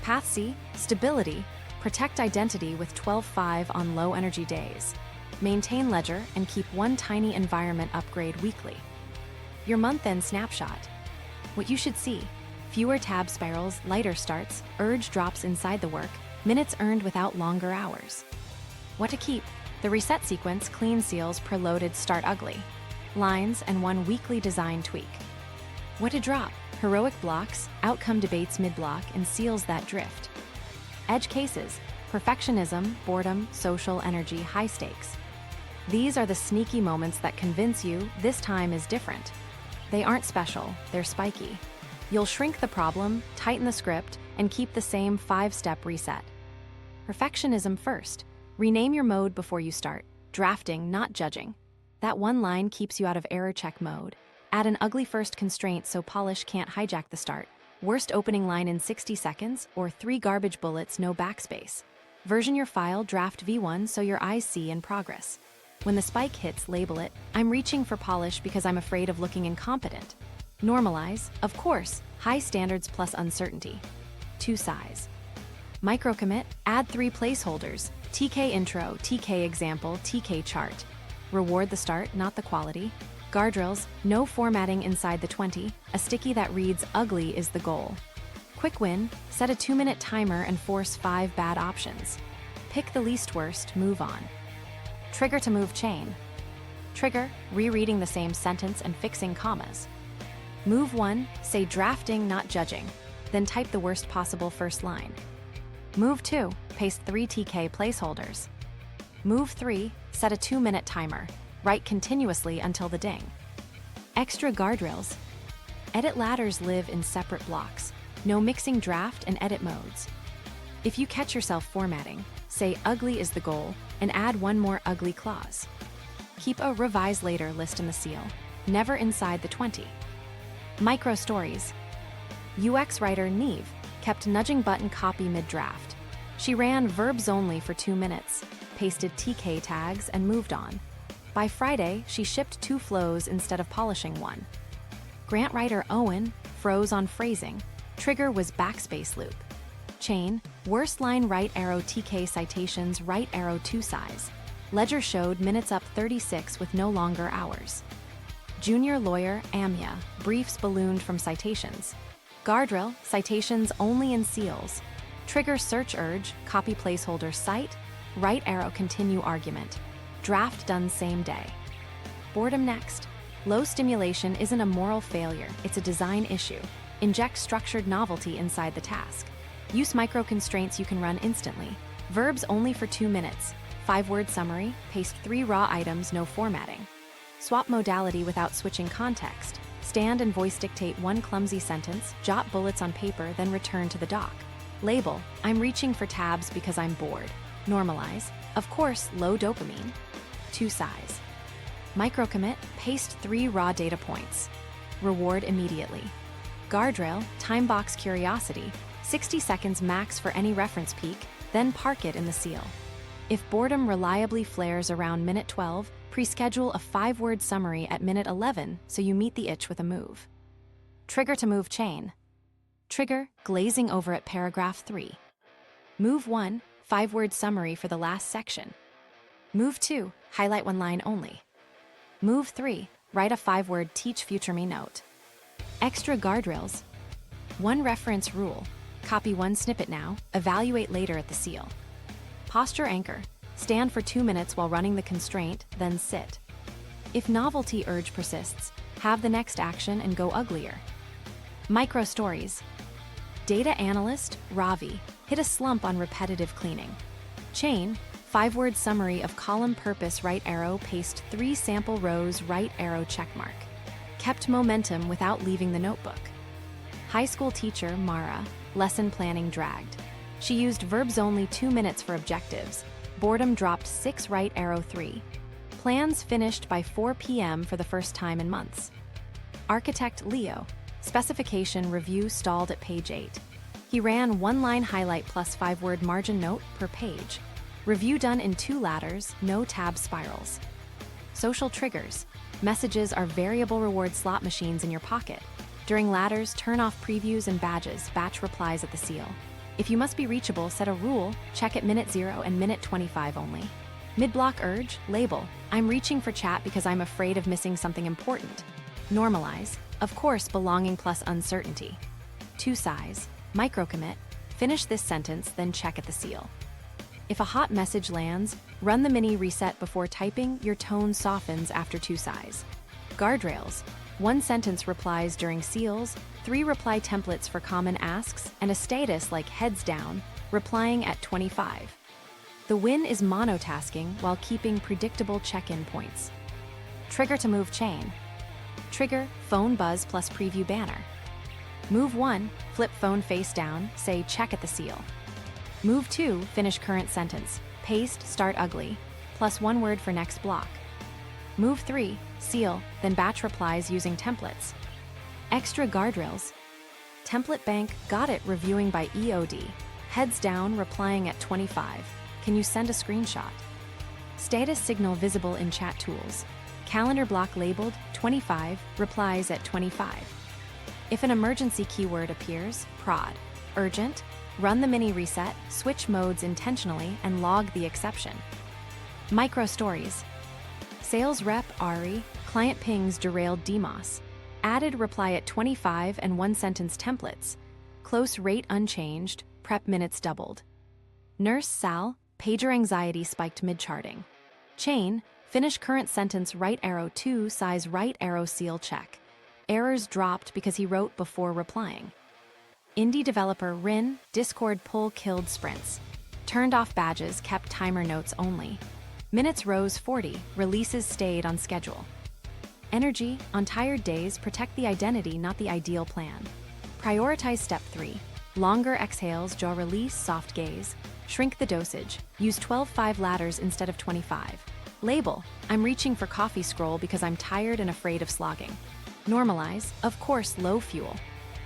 Path C, stability, protect identity with 12.5 on low-energy days. Maintain ledger and keep 1 tiny environment upgrade weekly. Your month-end snapshot. What you should see: fewer tab spirals, lighter starts, urge drops inside the work, minutes earned without longer hours. What to keep: the reset sequence, clean seals, preloaded, start ugly. Lines, and 1 weekly design tweak. What to drop: heroic blocks, outcome debates mid-block, and seals that drift. Edge cases: perfectionism, boredom, social energy, high stakes. These are the sneaky moments that convince you this time is different. They aren't special, they're spiky. You'll shrink the problem, tighten the script, and keep the same 5-step reset. Perfectionism first. Rename your mode before you start. Drafting, not judging. That 1 line keeps you out of error check mode. Add an ugly first constraint so polish can't hijack the start. Worst opening line in 60 seconds, or 3 garbage bullets, no backspace. Version your file, draft V1 so your eyes see in progress. When the spike hits, label it, I'm reaching for polish because I'm afraid of looking incompetent. Normalize, of course, high standards plus uncertainty. 2 size. Micro commit, add 3 placeholders, TK intro, TK example, TK chart. Reward the start, not the quality. Guardrails, no formatting inside the 20, a sticky that reads ugly is the goal. Quick win, set a 2-minute timer and force 5 bad options. Pick the least worst, move on. Trigger to move chain. Trigger, rereading the same sentence and fixing commas. Move 1, say drafting, not judging, then type the worst possible first line. Move 2, paste 3 TK placeholders. Move 3, set a 2-minute timer, write continuously until the ding. Extra guardrails. Edit ladders live in separate blocks. No mixing draft and edit modes. If you catch yourself formatting, say ugly is the goal and add one more ugly clause. Keep a revise later list in the seal, never inside the 20. Micro stories. UX writer Neve kept nudging button copy mid-draft. She ran verbs only for 2 minutes, pasted TK tags, and moved on. By Friday, she shipped 2 flows instead of polishing one. Grant writer Owen froze on phrasing. Trigger was backspace loop. Chain, worst line right arrow TK citations right arrow 2 size. Ledger showed minutes up 36 with no longer hours. Junior lawyer Amya, briefs ballooned from citations. Guardrail, citations only in seals. Trigger search urge, copy placeholder cite, right arrow continue argument. Draft done same day. Boredom next. Low stimulation isn't a moral failure, it's a design issue. Inject structured novelty inside the task. Use micro constraints you can run instantly. Verbs only for 2 minutes. 5-word summary, paste 3 raw items, no formatting. Swap modality without switching context. Stand and voice dictate 1 clumsy sentence, jot bullets on paper, then return to the doc. Label, I'm reaching for tabs because I'm bored. Normalize, of course, low dopamine. 2 size. Micro commit, paste 3 raw data points. Reward immediately. Guardrail, time box curiosity, 60 seconds max for any reference peak, then park it in the seal. If boredom reliably flares around minute 12, pre-schedule a 5-word summary at minute 11 so you meet the itch with a move. Trigger to move chain. Trigger, glazing over at paragraph 3. Move 1, 5-word summary for the last section. Move 2, highlight 1 line only. Move 3, write a 5-word teach future me note. Extra guardrails. 1 reference rule. Copy 1 snippet now, evaluate later at the seal. Posture anchor. Stand for 2 minutes while running the constraint, then sit. If novelty urge persists, have the next action and go uglier. Micro stories. Data analyst, Ravi, hit a slump on repetitive cleaning. Chain, 5-word summary of column purpose right arrow paste 3 sample rows right arrow checkmark. Kept momentum without leaving the notebook. High school teacher, Mara, lesson planning dragged. She used verbs only 2 minutes for objectives. Boredom dropped 6 right arrow 3. Plans finished by 4 p.m. for the first time in months. Architect Leo, specification review stalled at page 8. He ran 1-line highlight plus 5-word margin note per page. Review done in 2 ladders, no tab spirals. Social triggers. Messages are variable reward slot machines in your pocket. During ladders, turn off previews and badges, batch replies at the seal. If you must be reachable, set a rule, check at minute 0 and minute 25 only. Mid-block urge, label, I'm reaching for chat because I'm afraid of missing something important. Normalize, of course, belonging plus uncertainty. 2 size, micro commit, finish this sentence, then check at the seal. If a hot message lands, run the mini reset before typing, your tone softens after 2 size. Guardrails, 1 sentence replies during seals, 3 reply templates for common asks, and a status like heads down, replying at 25. The win is monotasking while keeping predictable check-in points. Trigger to move chain. Trigger, phone buzz plus preview banner. Move 1, flip phone face down, say check at the seal. Move 2, finish current sentence, paste, start ugly, plus 1 word for next block. Move 3, seal, then batch replies using templates. Extra guardrails. Template bank, got it, reviewing by EOD. Heads down, replying at 25. Can you send a screenshot? Status signal visible in chat tools. Calendar block labeled 25, replies at 25. If an emergency keyword appears, prod. Urgent, run the mini reset, switch modes intentionally, and log the exception. Micro stories. Sales rep Ari, client pings derailed DMOS. Added reply at 25 and 1-sentence templates. Close rate unchanged, prep minutes doubled. Nurse Sal, pager anxiety spiked mid-charting. Chain, finish current sentence right arrow 2 size right arrow seal check. Errors dropped because he wrote before replying. Indie developer Rin, Discord pull killed sprints. Turned off badges, kept timer notes only. Minutes rose 40, releases stayed on schedule. Energy, on tired days, protect the identity, not the ideal plan. Prioritize step 3. Longer exhales, jaw release, soft gaze. Shrink the dosage. Use 12-5 ladders instead of 25. Label, I'm reaching for coffee scroll because I'm tired and afraid of slogging. Normalize, of course, low fuel.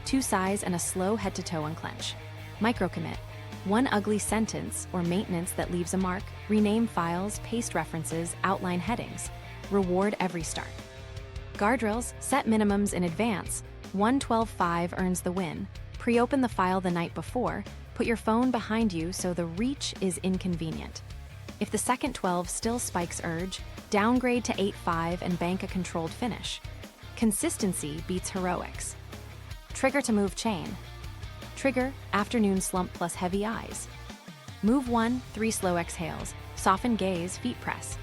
2 sighs and a slow head-to-toe unclench. Microcommit, 1 ugly sentence or maintenance that leaves a mark. Rename files, paste references, outline headings. Reward every start. Guardrails, set minimums in advance. 1-12-5 earns the win. Pre-open the file the night before. Put your phone behind you so the reach is inconvenient. If the second 12 still spikes urge, downgrade to 8-5 and bank a controlled finish. Consistency beats heroics. Trigger to move chain. Trigger, afternoon slump plus heavy eyes. Move 1, 3 slow exhales, soften gaze, feet press.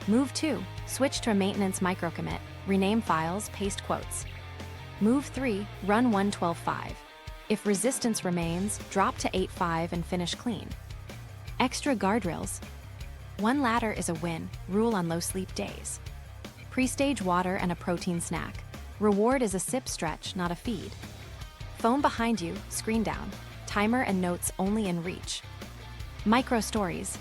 Move 2, switch to a maintenance microcommit, rename files, paste quotes. Move 3, run 1-12-5. If resistance remains, drop to 8-5 and finish clean. Extra guardrails. 1 ladder is a win, rule on low sleep days. Pre-stage water and a protein snack. Reward is a sip stretch, not a feed. Phone behind you, screen down. Timer and notes only in reach. Micro stories.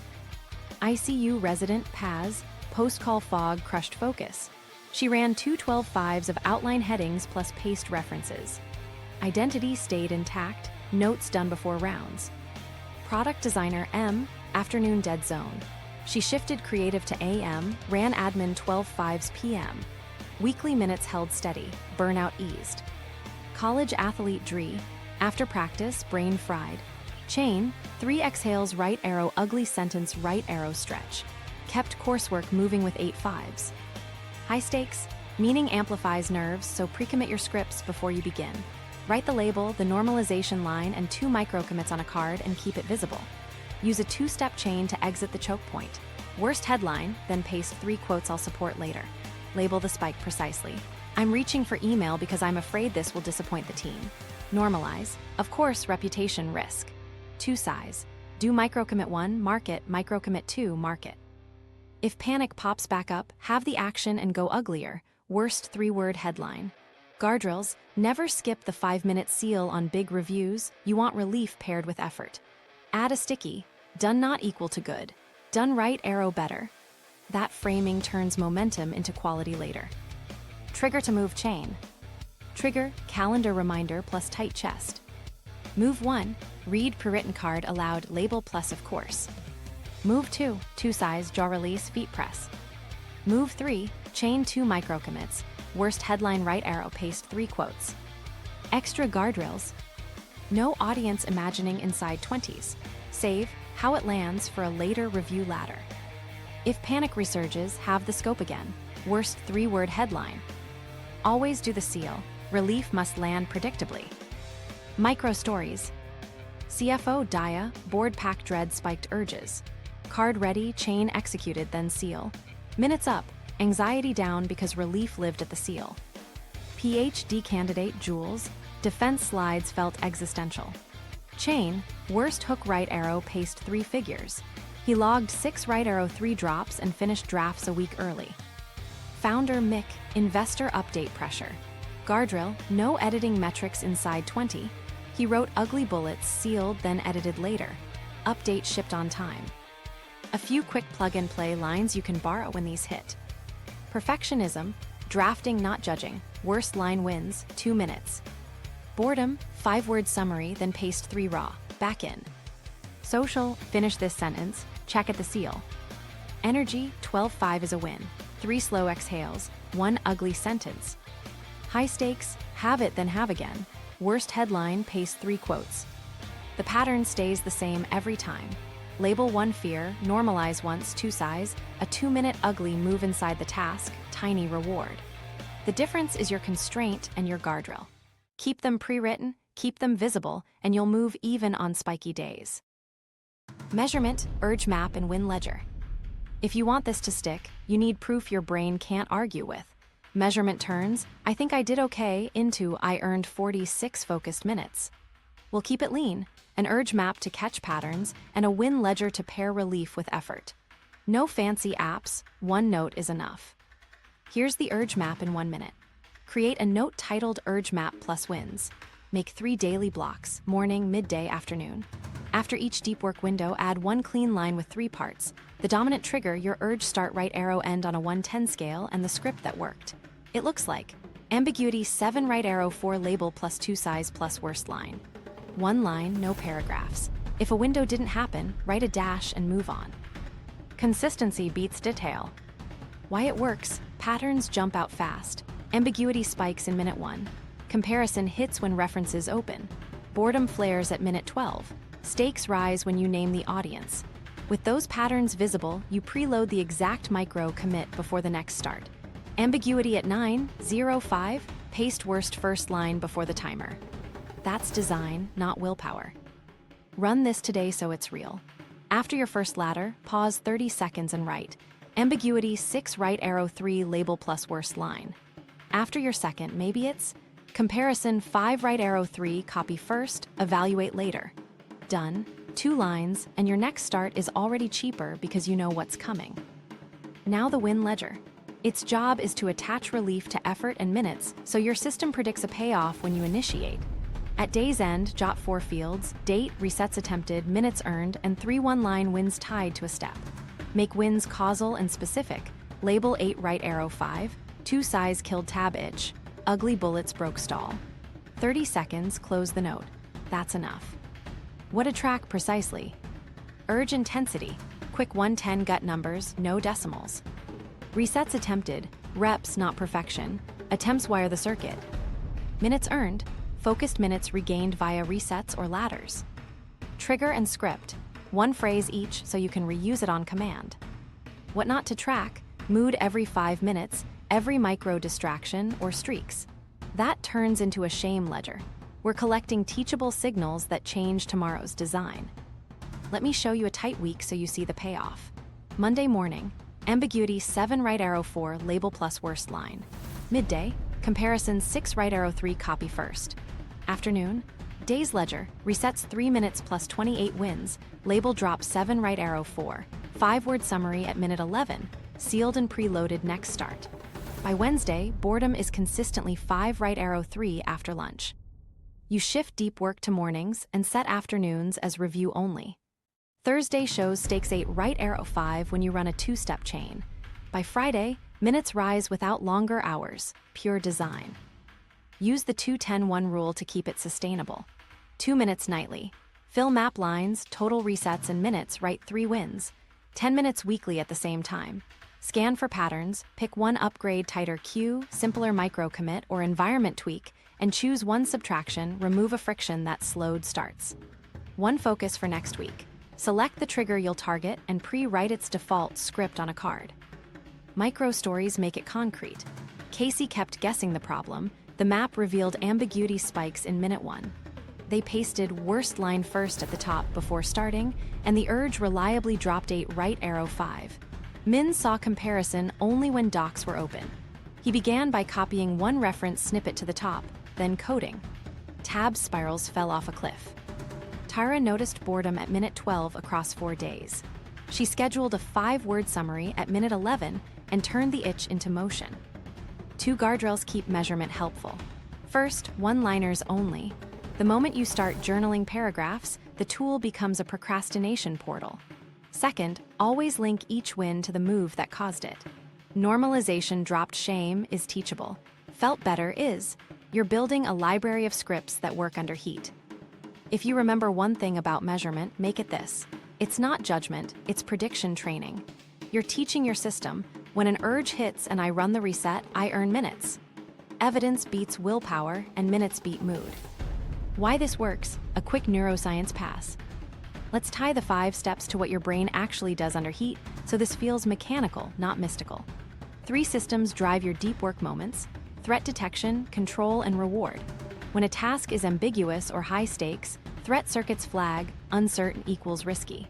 ICU resident Paz, post-call fog crushed focus. She ran 2 12-5s of outline headings plus paste references. Identity stayed intact, notes done before rounds. Product designer M, afternoon dead zone. She shifted creative to AM, ran admin 12-5s PM. Weekly minutes held steady, burnout eased. College athlete Dree, after practice, brain fried. Chain, 3 exhales, right arrow, ugly sentence, right arrow stretch. Kept coursework moving with 8-5s. High stakes, meaning amplifies nerves, so pre-commit your scripts before you begin. Write the label, the normalization line, and 2 micro-commits on a card and keep it visible. Use a 2-step chain to exit the choke point. Worst headline, then paste 3 quotes I'll support later. Label the spike precisely. I'm reaching for email because I'm afraid this will disappoint the team. Normalize, of course, reputation risk. 2 sighs. Do micro-commit 1, mark it, micro-commit 2, mark it. If panic pops back up, have the action and go uglier. Worst 3-word headline. Guardrails, never skip the 5-minute seal on big reviews. You want relief paired with effort. Add a sticky. Done not equal to good. Done right arrow better. That framing turns momentum into quality later. Trigger to move chain. Trigger, calendar reminder plus tight chest. Move 1, read pre-written card aloud, label plus of course. Move 2, 2 sighs, jaw release, feet press. Move 3, chain 2 micro-commits. Worst headline, right arrow, paste 3 quotes. Extra guardrails. No audience imagining inside 20s. Save how it lands for a later review ladder. If panic resurges, have the scope again. Worst 3-word headline. Always do the seal. Relief must land predictably. Micro stories. CFO Dia, board pack dread spiked urges. Card ready, chain executed, then seal. Minutes up, anxiety down because relief lived at the seal. PhD candidate Jules, defense slides felt existential. Chain, worst hook right arrow, paste 3 figures. He logged 6 right arrow 3 drops and finished drafts a week early. Founder Mick, investor update pressure. Guardrail, no editing metrics inside 20. He wrote ugly bullets, sealed, then edited later. Update shipped on time. A few quick plug-and-play lines you can borrow when these hit. Perfectionism, drafting not judging. Worst line wins, 2 minutes. Boredom, 5-word summary, then paste 3 raw. Back in. Social, finish this sentence, check at the seal. Energy, 12-5 is a win. 3 slow exhales, 1 ugly sentence. High stakes, have it then have again. Worst headline, paste 3 quotes. The pattern stays the same every time. Label 1 fear, normalize once, 2 sighs, a 2-minute ugly move inside the task, tiny reward. The difference is your constraint and your guardrail. Keep them pre-written, keep them visible, and you'll move even on spiky days. Measurement, urge map, and win ledger. If you want this to stick, you need proof your brain can't argue with. Measurement turns, I think I did okay, into I earned 46 focused minutes. We'll keep it lean, an urge map to catch patterns, and a win ledger to pair relief with effort. No fancy apps, 1 note is enough. Here's the urge map in 1 minute. Create a note titled Urge Map plus Wins. Make 3 daily blocks, morning, midday, afternoon. After each deep work window, add 1 clean line with 3 parts. The dominant trigger, your urge start, right arrow end on a 1-10 scale, and the script that worked. It looks like ambiguity 7 right arrow 4 label plus 2 size plus worst line. 1 line, no paragraphs. If a window didn't happen, write a dash and move on. Consistency beats detail. Why it works: patterns jump out fast. Ambiguity spikes in minute 1. Comparison hits when references open. Boredom flares at minute 12. Stakes rise when you name the audience. With those patterns visible, you preload the exact micro commit before the next start. Ambiguity at 9:05, paste worst first line before the timer. That's design, not willpower. Run this today so it's real. After your first ladder, pause 30 seconds and write ambiguity 6 right arrow 3 label plus worst line. After your second, maybe it's comparison 5 right arrow 3 copy first, evaluate later. Done. 2 lines, and your next start is already cheaper because you know what's coming. Now the win ledger. Its job is to attach relief to effort and minutes, so your system predicts a payoff when you initiate. At day's end, jot 4 fields: date, resets attempted, minutes earned, and 3 one-line wins tied to a step. Make wins causal and specific. Label 8 right arrow 5, 2 size killed tab itch, ugly bullets broke stall. 30 seconds, close the note. That's enough. What a track precisely. Urge intensity, quick 1-10 gut numbers, no decimals. Resets attempted, reps not perfection, attempts wire the circuit. Minutes earned, focused minutes regained via resets or ladders. Trigger and script, 1 phrase each so you can reuse it on command. What not to track, mood every 5 minutes, every micro distraction or streaks. That turns into a shame ledger. We're collecting teachable signals that change tomorrow's design. Let me show you a tight week so you see the payoff. Monday morning, ambiguity 7 right arrow 4 label plus worst line. Midday, comparison 6 right arrow 3 copy first. Afternoon, day's ledger, resets 3 minutes plus 28 wins, label drop 7 right arrow 4, 5-word summary at minute 11, sealed and preloaded next start. By Wednesday, boredom is consistently 5 right arrow 3 after lunch. You shift deep work to mornings and set afternoons as review only. Thursday shows stakes 8 right arrow 5 when you run a 2-step chain. By Friday, minutes rise without longer hours, pure design. Use the 2-10-1 rule to keep it sustainable. 2 minutes nightly. Fill map lines, total resets, and minutes, write 3 wins. 10 minutes weekly at the same time. Scan for patterns, pick 1 upgrade, tighter cue, simpler micro commit, or environment tweak, and choose 1 subtraction, remove a friction that slowed starts. 1 focus for next week. Select the trigger you'll target and pre-write its default script on a card. Micro stories make it concrete. Casey kept guessing the problem. The map revealed ambiguity spikes in minute 1. They pasted worst line first at the top before starting, and the urge reliably dropped 8 right arrow 5. Min saw comparison only when docs were open. He began by copying 1 reference snippet to the top, then coding. Tab spirals fell off a cliff. Tara noticed boredom at minute 12 across 4 days. She scheduled a 5-word summary at minute 11 and turned the itch into motion. 2 guardrails keep measurement helpful. First, one-liners only. The moment you start journaling paragraphs, the tool becomes a procrastination portal. Second, always link each win to the move that caused it. Normalization dropped shame is teachable. Felt better is. You're building a library of scripts that work under heat. If you remember one thing about measurement, make it this. It's not judgment, it's prediction training. You're teaching your system, when an urge hits and I run the reset, I earn minutes. Evidence beats willpower and minutes beat mood. Why this works, a quick neuroscience pass. Let's tie the 5 steps to what your brain actually does under heat, so this feels mechanical, not mystical. 3 systems drive your deep work moments: threat detection, control, and reward. When a task is ambiguous or high stakes, threat circuits flag, uncertain equals risky.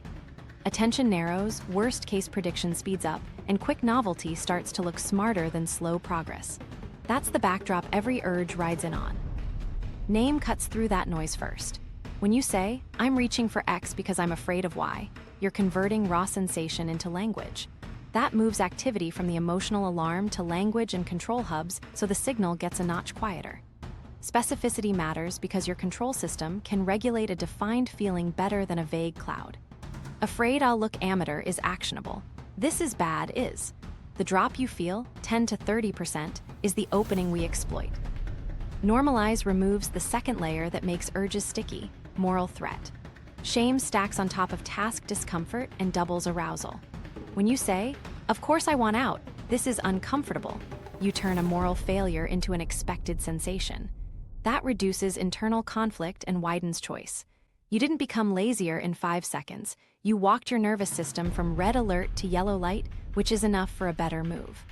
Attention narrows, worst case prediction speeds up, and quick novelty starts to look smarter than slow progress. That's the backdrop every urge rides in on. Name cuts through that noise first. When you say, I'm reaching for X because I'm afraid of Y, you're converting raw sensation into language. That moves activity from the emotional alarm to language and control hubs, so the signal gets a notch quieter. Specificity matters because your control system can regulate a defined feeling better than a vague cloud. Afraid I'll look amateur is actionable. This is bad is. The drop you feel, 10 to 30%, is the opening we exploit. Normalize removes the second layer that makes urges sticky, moral threat. Shame stacks on top of task discomfort and doubles arousal. When you say, "Of course I want out, this is uncomfortable," you turn a moral failure into an expected sensation. That reduces internal conflict and widens choice. You didn't become lazier in 5 seconds. You walked your nervous system from red alert to yellow light, which is enough for a better move.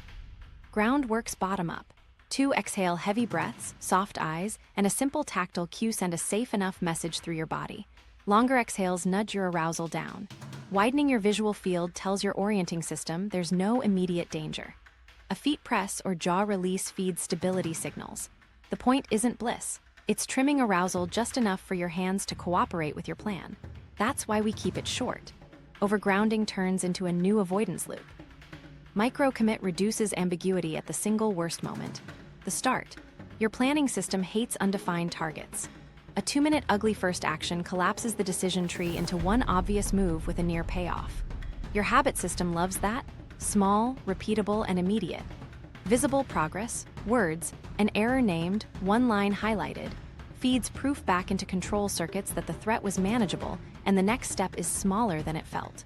Ground works bottom up. 2 exhale heavy breaths, soft eyes, and a simple tactile cue send a safe enough message through your body. Longer exhales nudge your arousal down. Widening your visual field tells your orienting system there's no immediate danger. A feet press or jaw release feeds stability signals. The point isn't bliss. It's trimming arousal just enough for your hands to cooperate with your plan. That's why we keep it short. Overgrounding turns into a new avoidance loop. Micro-commit reduces ambiguity at the single worst moment. The start. Your planning system hates undefined targets. A 2-minute ugly first action collapses the decision tree into one obvious move with a near payoff. Your habit system loves that. Small, repeatable, and immediate. Visible progress, words, an error named, one line highlighted, feeds proof back into control circuits that the threat was manageable and the next step is smaller than it felt.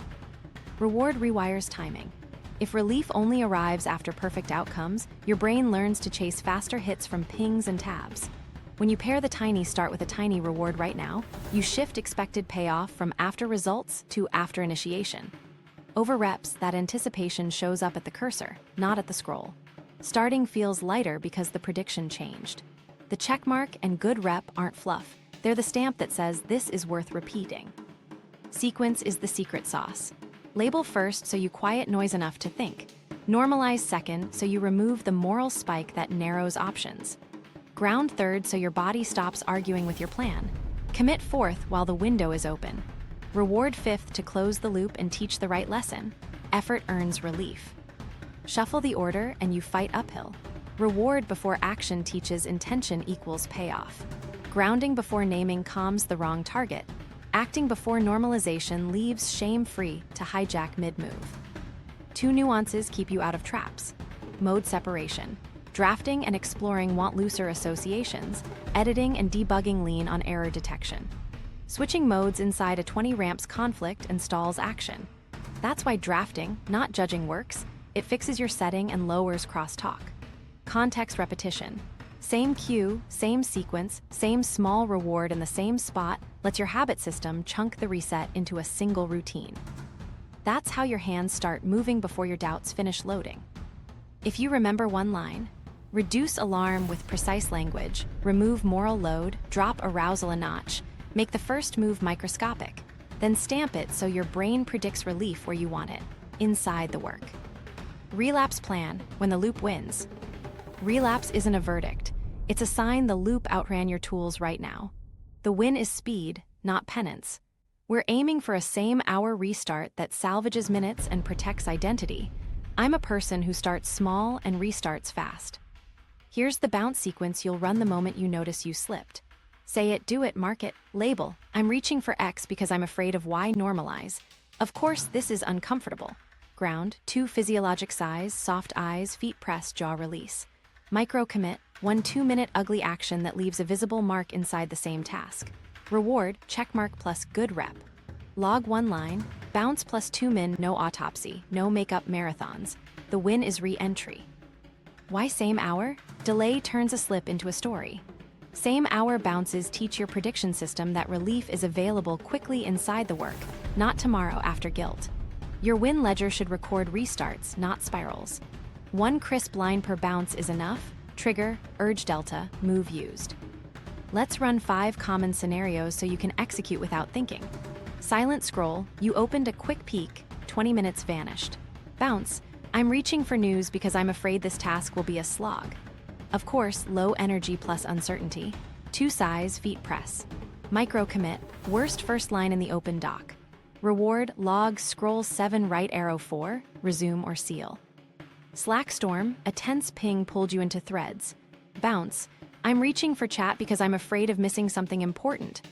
Reward rewires timing. If relief only arrives after perfect outcomes, your brain learns to chase faster hits from pings and tabs. When you pair the tiny start with a tiny reward right now, you shift expected payoff from after results to after initiation. Over reps, that anticipation shows up at the cursor, not at the scroll. Starting feels lighter because the prediction changed. The checkmark and good rep aren't fluff. They're the stamp that says this is worth repeating. Sequence is the secret sauce. Label first so you quiet noise enough to think. Normalize second so you remove the moral spike that narrows options. Ground third so your body stops arguing with your plan. Commit fourth while the window is open. Reward fifth to close the loop and teach the right lesson. Effort earns relief. Shuffle the order and you fight uphill. Reward before action teaches intention equals payoff. Grounding before naming calms the wrong target. Acting before normalization leaves shame-free to hijack mid-move. 2 nuances keep you out of traps. Mode separation. Drafting and exploring want looser associations. Editing and debugging lean on error detection. Switching modes inside a 20 ramps conflict and stalls action. That's why drafting, not judging, works. It fixes your setting and lowers crosstalk. Context repetition. Same cue, same sequence, same small reward in the same spot lets your habit system chunk the reset into a single routine. That's how your hands start moving before your doubts finish loading. If you remember one line, reduce alarm with precise language, remove moral load, drop arousal a notch, make the first move microscopic, then stamp it so your brain predicts relief where you want it, inside the work. Relapse plan, when the loop wins. Relapse isn't a verdict. It's a sign the loop outran your tools right now. The win is speed, not penance. We're aiming for a same-hour restart that salvages minutes and protects identity. I'm a person who starts small and restarts fast. Here's the bounce sequence you'll run the moment you notice you slipped. Say it, do it, mark it, label. I'm reaching for X because I'm afraid of Y. Normalize. Of course, this is uncomfortable. Ground, 2 physiologic sighs, soft eyes, feet press, jaw release. Micro commit, 1 2-minute ugly action that leaves a visible mark inside the same task. Reward, checkmark plus good rep. Log 1 line, bounce plus 2 min, no autopsy, no makeup marathons. The win is re-entry. Why same hour? Delay turns a slip into a story. Same hour bounces teach your prediction system that relief is available quickly inside the work, not tomorrow after guilt. Your win ledger should record restarts, not spirals. 1 crisp line per bounce is enough. Trigger, urge delta, move used. Let's run 5 common scenarios so you can execute without thinking. Silent scroll, you opened a quick peek, 20 minutes vanished. Bounce, I'm reaching for news because I'm afraid this task will be a slog. Of course, low energy plus uncertainty. 2 sighs, feet press. Micro commit, worst first line in the open doc. Reward, log, scroll 7, right arrow 4, resume or seal. Slack storm, a tense ping pulled you into threads. Bounce, I'm reaching for chat because I'm afraid of missing something important.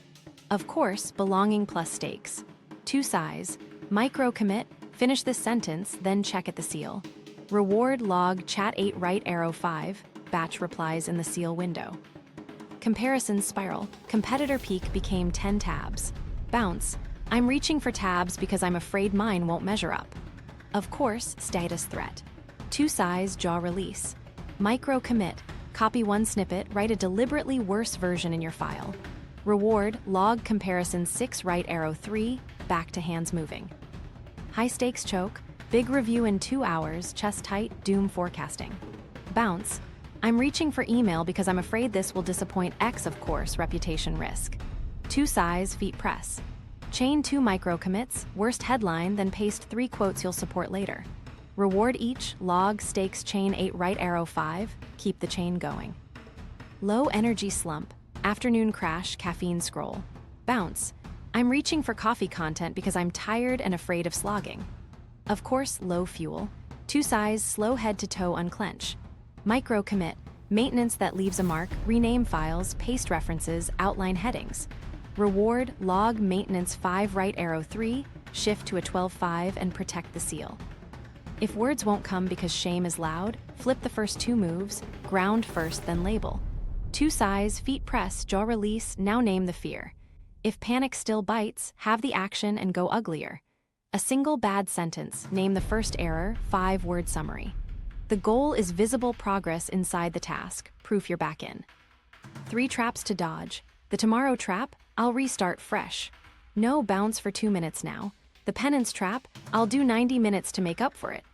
Of course, belonging plus stakes. 2 sighs, micro commit, finish this sentence, then check at the seal. Reward, log, chat 8, right arrow 5, batch replies in the seal window. Comparison spiral, competitor peak became 10 tabs. Bounce, I'm reaching for tabs because I'm afraid mine won't measure up. Of course, status threat. 2 sighs, jaw release. Micro commit, copy 1 snippet, write a deliberately worse version in your file. Reward, log comparison 6, right arrow 3, back to hands moving. High stakes choke, big review in 2 hours, chest tight, doom forecasting. Bounce, I'm reaching for email because I'm afraid this will disappoint X, of course, reputation risk. 2 sighs, feet press. Chain 2 micro commits, worst headline, then paste 3 quotes you'll support later. Reward each, log, stakes, chain 8, right arrow 5, keep the chain going. Low energy slump, afternoon crash, caffeine scroll. Bounce, I'm reaching for coffee content because I'm tired and afraid of slogging. Of course, low fuel. 2 sighs, slow head to toe unclench. Micro commit, maintenance that leaves a mark, rename files, paste references, outline headings. Reward, log, maintenance 5, right arrow 3, shift to a 12.5 and protect the seal. If words won't come because shame is loud, flip the first 2 moves, ground first then label. 2 sighs, feet press, jaw release, now name the fear. If panic still bites, have the action and go uglier. A single bad sentence, name the first error, 5-word summary. The goal is visible progress inside the task, proof you're back in. 3 traps to dodge. The tomorrow trap, I'll restart fresh. No bounce for 2 minutes now. The penance trap, I'll do 90 minutes to make up for it.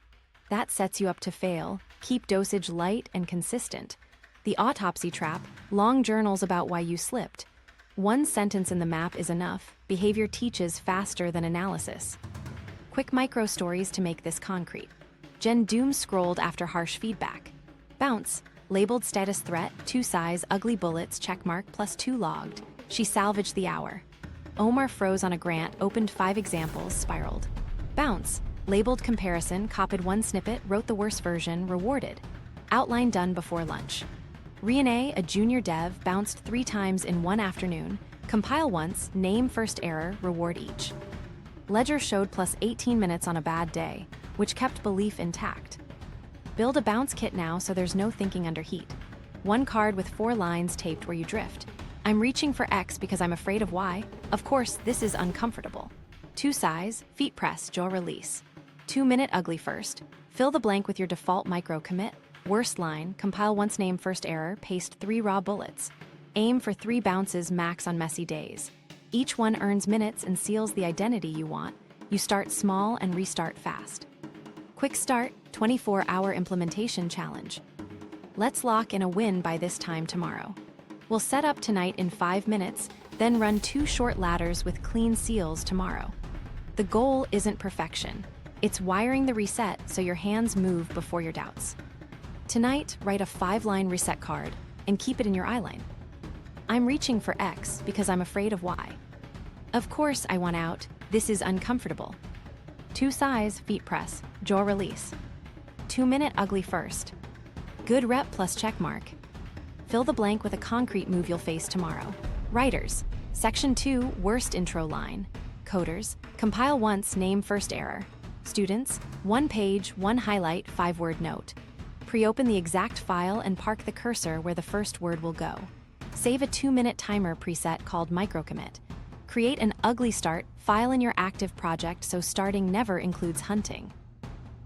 That sets you up to fail. Keep dosage light and consistent. The autopsy trap, long journals about why you slipped. 1 sentence in the map is enough. Behavior teaches faster than analysis. Quick micro stories to make this concrete. Jen doom scrolled after harsh feedback. Bounce, labeled status threat, 2 sighs, ugly bullets, checkmark, +2 logged. She salvaged the hour. Omar froze on a grant, opened 5 examples, spiraled. Bounce, labeled comparison, copied 1 snippet, wrote the worst version, rewarded. Outline done before lunch. Riane, a junior dev, bounced 3 times in 1 afternoon. Compile once, name first error, reward each. Ledger showed +18 minutes on a bad day, which kept belief intact. Build a bounce kit now so there's no thinking under heat. 1 card with 4 lines taped where you drift. I'm reaching for X because I'm afraid of Y. Of course, this is uncomfortable. 2 sighs, feet press, jaw release. 2-minute ugly first. Fill the blank with your default micro commit. Worst line, compile once name first error, paste 3 raw bullets. Aim for 3 bounces max on messy days. Each one earns minutes and seals the identity you want. You start small and restart fast. Quick start, 24-hour implementation challenge. Let's lock in a win by this time tomorrow. We'll set up tonight in 5 minutes, then run 2 short ladders with clean seals tomorrow. The goal isn't perfection. It's wiring the reset so your hands move before your doubts. Tonight, write a 5-line reset card and keep it in your eyeline. I'm reaching for X because I'm afraid of Y. Of course I want out. This is uncomfortable. 2 sighs, feet press, jaw release. 2-minute ugly first. Good rep plus checkmark. Fill the blank with a concrete move you'll face tomorrow. Writers, Section 2, worst intro line. Coders, compile once, name first error. Students, 1 page, 1 highlight, 5-word note. Pre-open the exact file and park the cursor where the first word will go. Save a 2-minute timer preset called microcommit. Create an ugly start file in your active project so starting never includes hunting.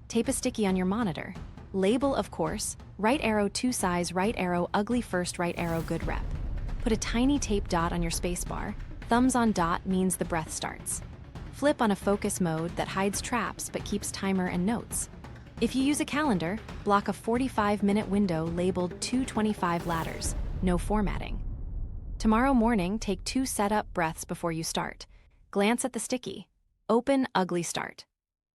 Tape a sticky on your monitor. Label, of course, right arrow 2 sighs, right arrow ugly first, right arrow good rep. Put a tiny tape dot on your spacebar. Thumbs on dot means the breath starts. Flip on a focus mode that hides traps but keeps timer and notes. If you use a calendar, block a 45-minute window labeled 225 ladders, no formatting. Tomorrow morning, take 2 setup breaths before you start. Glance at the sticky. Open ugly start.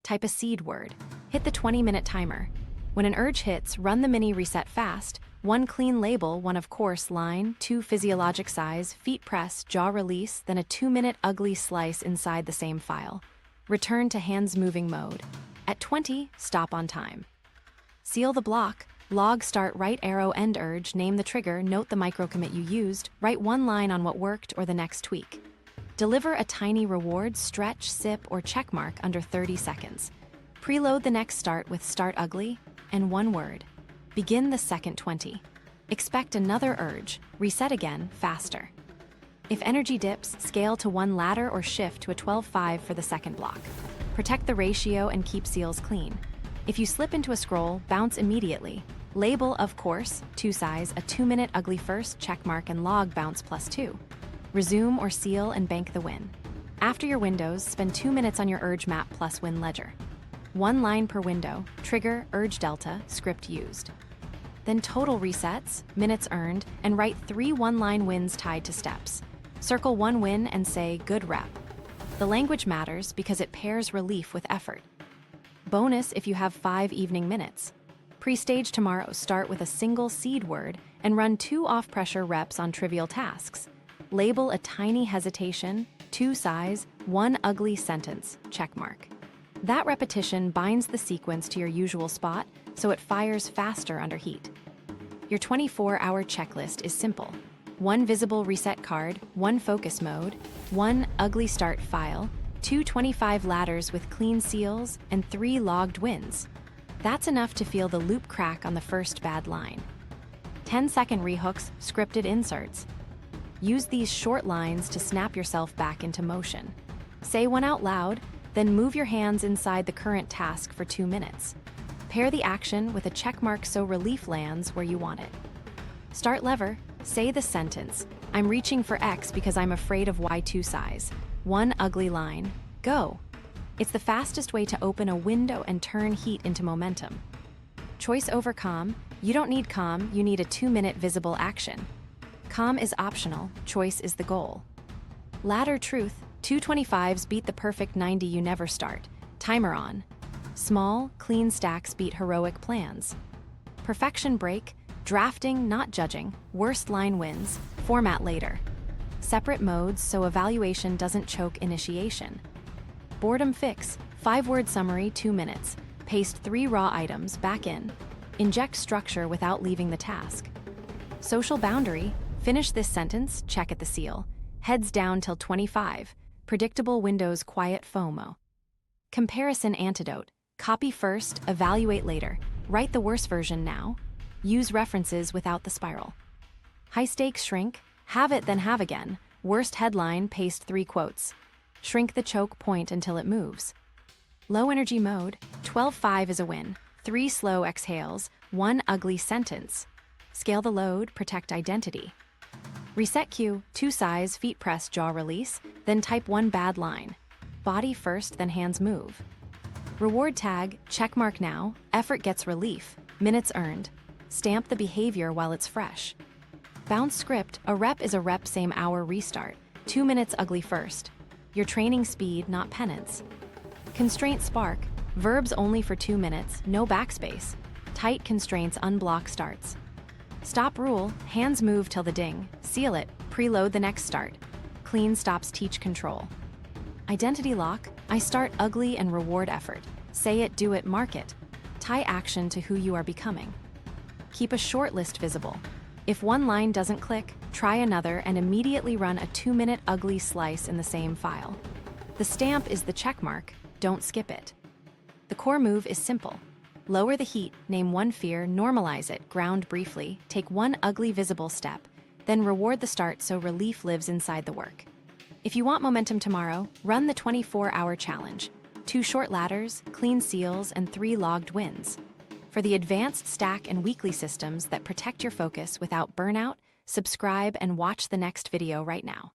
Type a seed word. Hit the 20-minute timer. When an urge hits, run the mini reset fast. 1 clean label, 1 of course line, 2 physiologic size, feet press, jaw release, then a 2-minute ugly slice inside the same file. return to hands-moving mode. At 20, stop on time. Seal the block. Log start right arrow end urge, name the trigger, note the micro-commit you used, write one line on what worked or the next tweak. Deliver a tiny reward, stretch, sip, or check mark under 30 seconds. Preload the next start with start ugly and one word. Begin the second 20. Expect another urge, reset again, faster. If energy dips, scale to one ladder or shift to a 12-5 for the second block. Protect the ratio and keep seals clean. If you slip into a scroll, bounce immediately. Label, of course, 2 size, a 2-minute ugly first, checkmark, and log bounce +2. Resume or seal and bank the win. After your windows, spend 2 minutes on your urge map plus win ledger. 1 line per window, trigger, urge delta, script used. Then total resets, minutes earned, and write 3 one-line wins tied to steps. Circle 1 win and say, good rep. The language matters because it pairs relief with effort. Bonus if you have 5 evening minutes. Pre-stage tomorrow, start with a single seed word and run 2 off-pressure reps on trivial tasks. Label a tiny hesitation, 2 size, 1 ugly sentence, checkmark. That repetition binds the sequence to your usual spot, so it fires faster under heat. Your 24-hour checklist is simple. 1 visible reset card, 1 focus mode, 1 ugly start file, 2 25 ladders with clean seals, and 3 logged wins. That's enough to feel the loop crack on the first bad line. 10-second rehooks, scripted inserts. Use these short lines to snap yourself back into motion. Say one out loud, then move your hands inside the current task for 2 minutes. Pair the action with a checkmark so relief lands where you want it. Start lever, say the sentence, I'm reaching for X because I'm afraid of Y2 size. 1 ugly line, go. It's the fastest way to open a window and turn heat into momentum. Choice over calm, you don't need calm, you need a 2-minute visible action. Calm is optional, choice is the goal. Ladder truth, 225s beat the perfect 90 you never start. Timer on. Small, clean stacks beat heroic plans. Perfection break, drafting, not judging, worst line wins, format later. Separate modes so evaluation doesn't choke initiation. Boredom fix, 5-word summary, 2 minutes. Paste 3 raw items, back in. Inject structure without leaving the task. Social boundary, finish this sentence, check at the seal. Heads down till 25. Predictable windows, quiet FOMO. Comparison antidote, copy first, evaluate later. Write the worst version now. Use references without the spiral. High stakes shrink, have it then have again. Worst headline, paste 3 quotes. Shrink the choke point until it moves. Low energy mode, 12-5 is a win. 3 slow exhales, 1 ugly sentence. Scale the load, protect identity. Reset cue, 2 size, feet press, jaw release, then type 1 bad line. Body first, then hands move. Reward tag, checkmark now, effort gets relief, minutes earned. Stamp the behavior while it's fresh. Bounce script, a rep is a rep, same hour restart. 2 minutes ugly first. Your training speed, not penance. Constraint spark, verbs only for 2 minutes, no backspace. Tight constraints unblock starts. Stop rule, hands move till the ding, seal it, preload the next start. Clean stops teach control. Identity lock, I start ugly and reward effort. Say it, do it, mark it. Tie action to who you are becoming. Keep a short list visible. If one line doesn't click, try another and immediately run a 2-minute ugly slice in the same file. The stamp is the checkmark, don't skip it. The core move is simple. Lower the heat, name 1 fear, normalize it, ground briefly, take 1 ugly visible step, then reward the start so relief lives inside the work. If you want momentum tomorrow, run the 24-hour challenge. 2 short ladders, clean seals, and 3 logged wins. For the advanced stack and weekly systems that protect your focus without burnout, subscribe and watch the next video right now.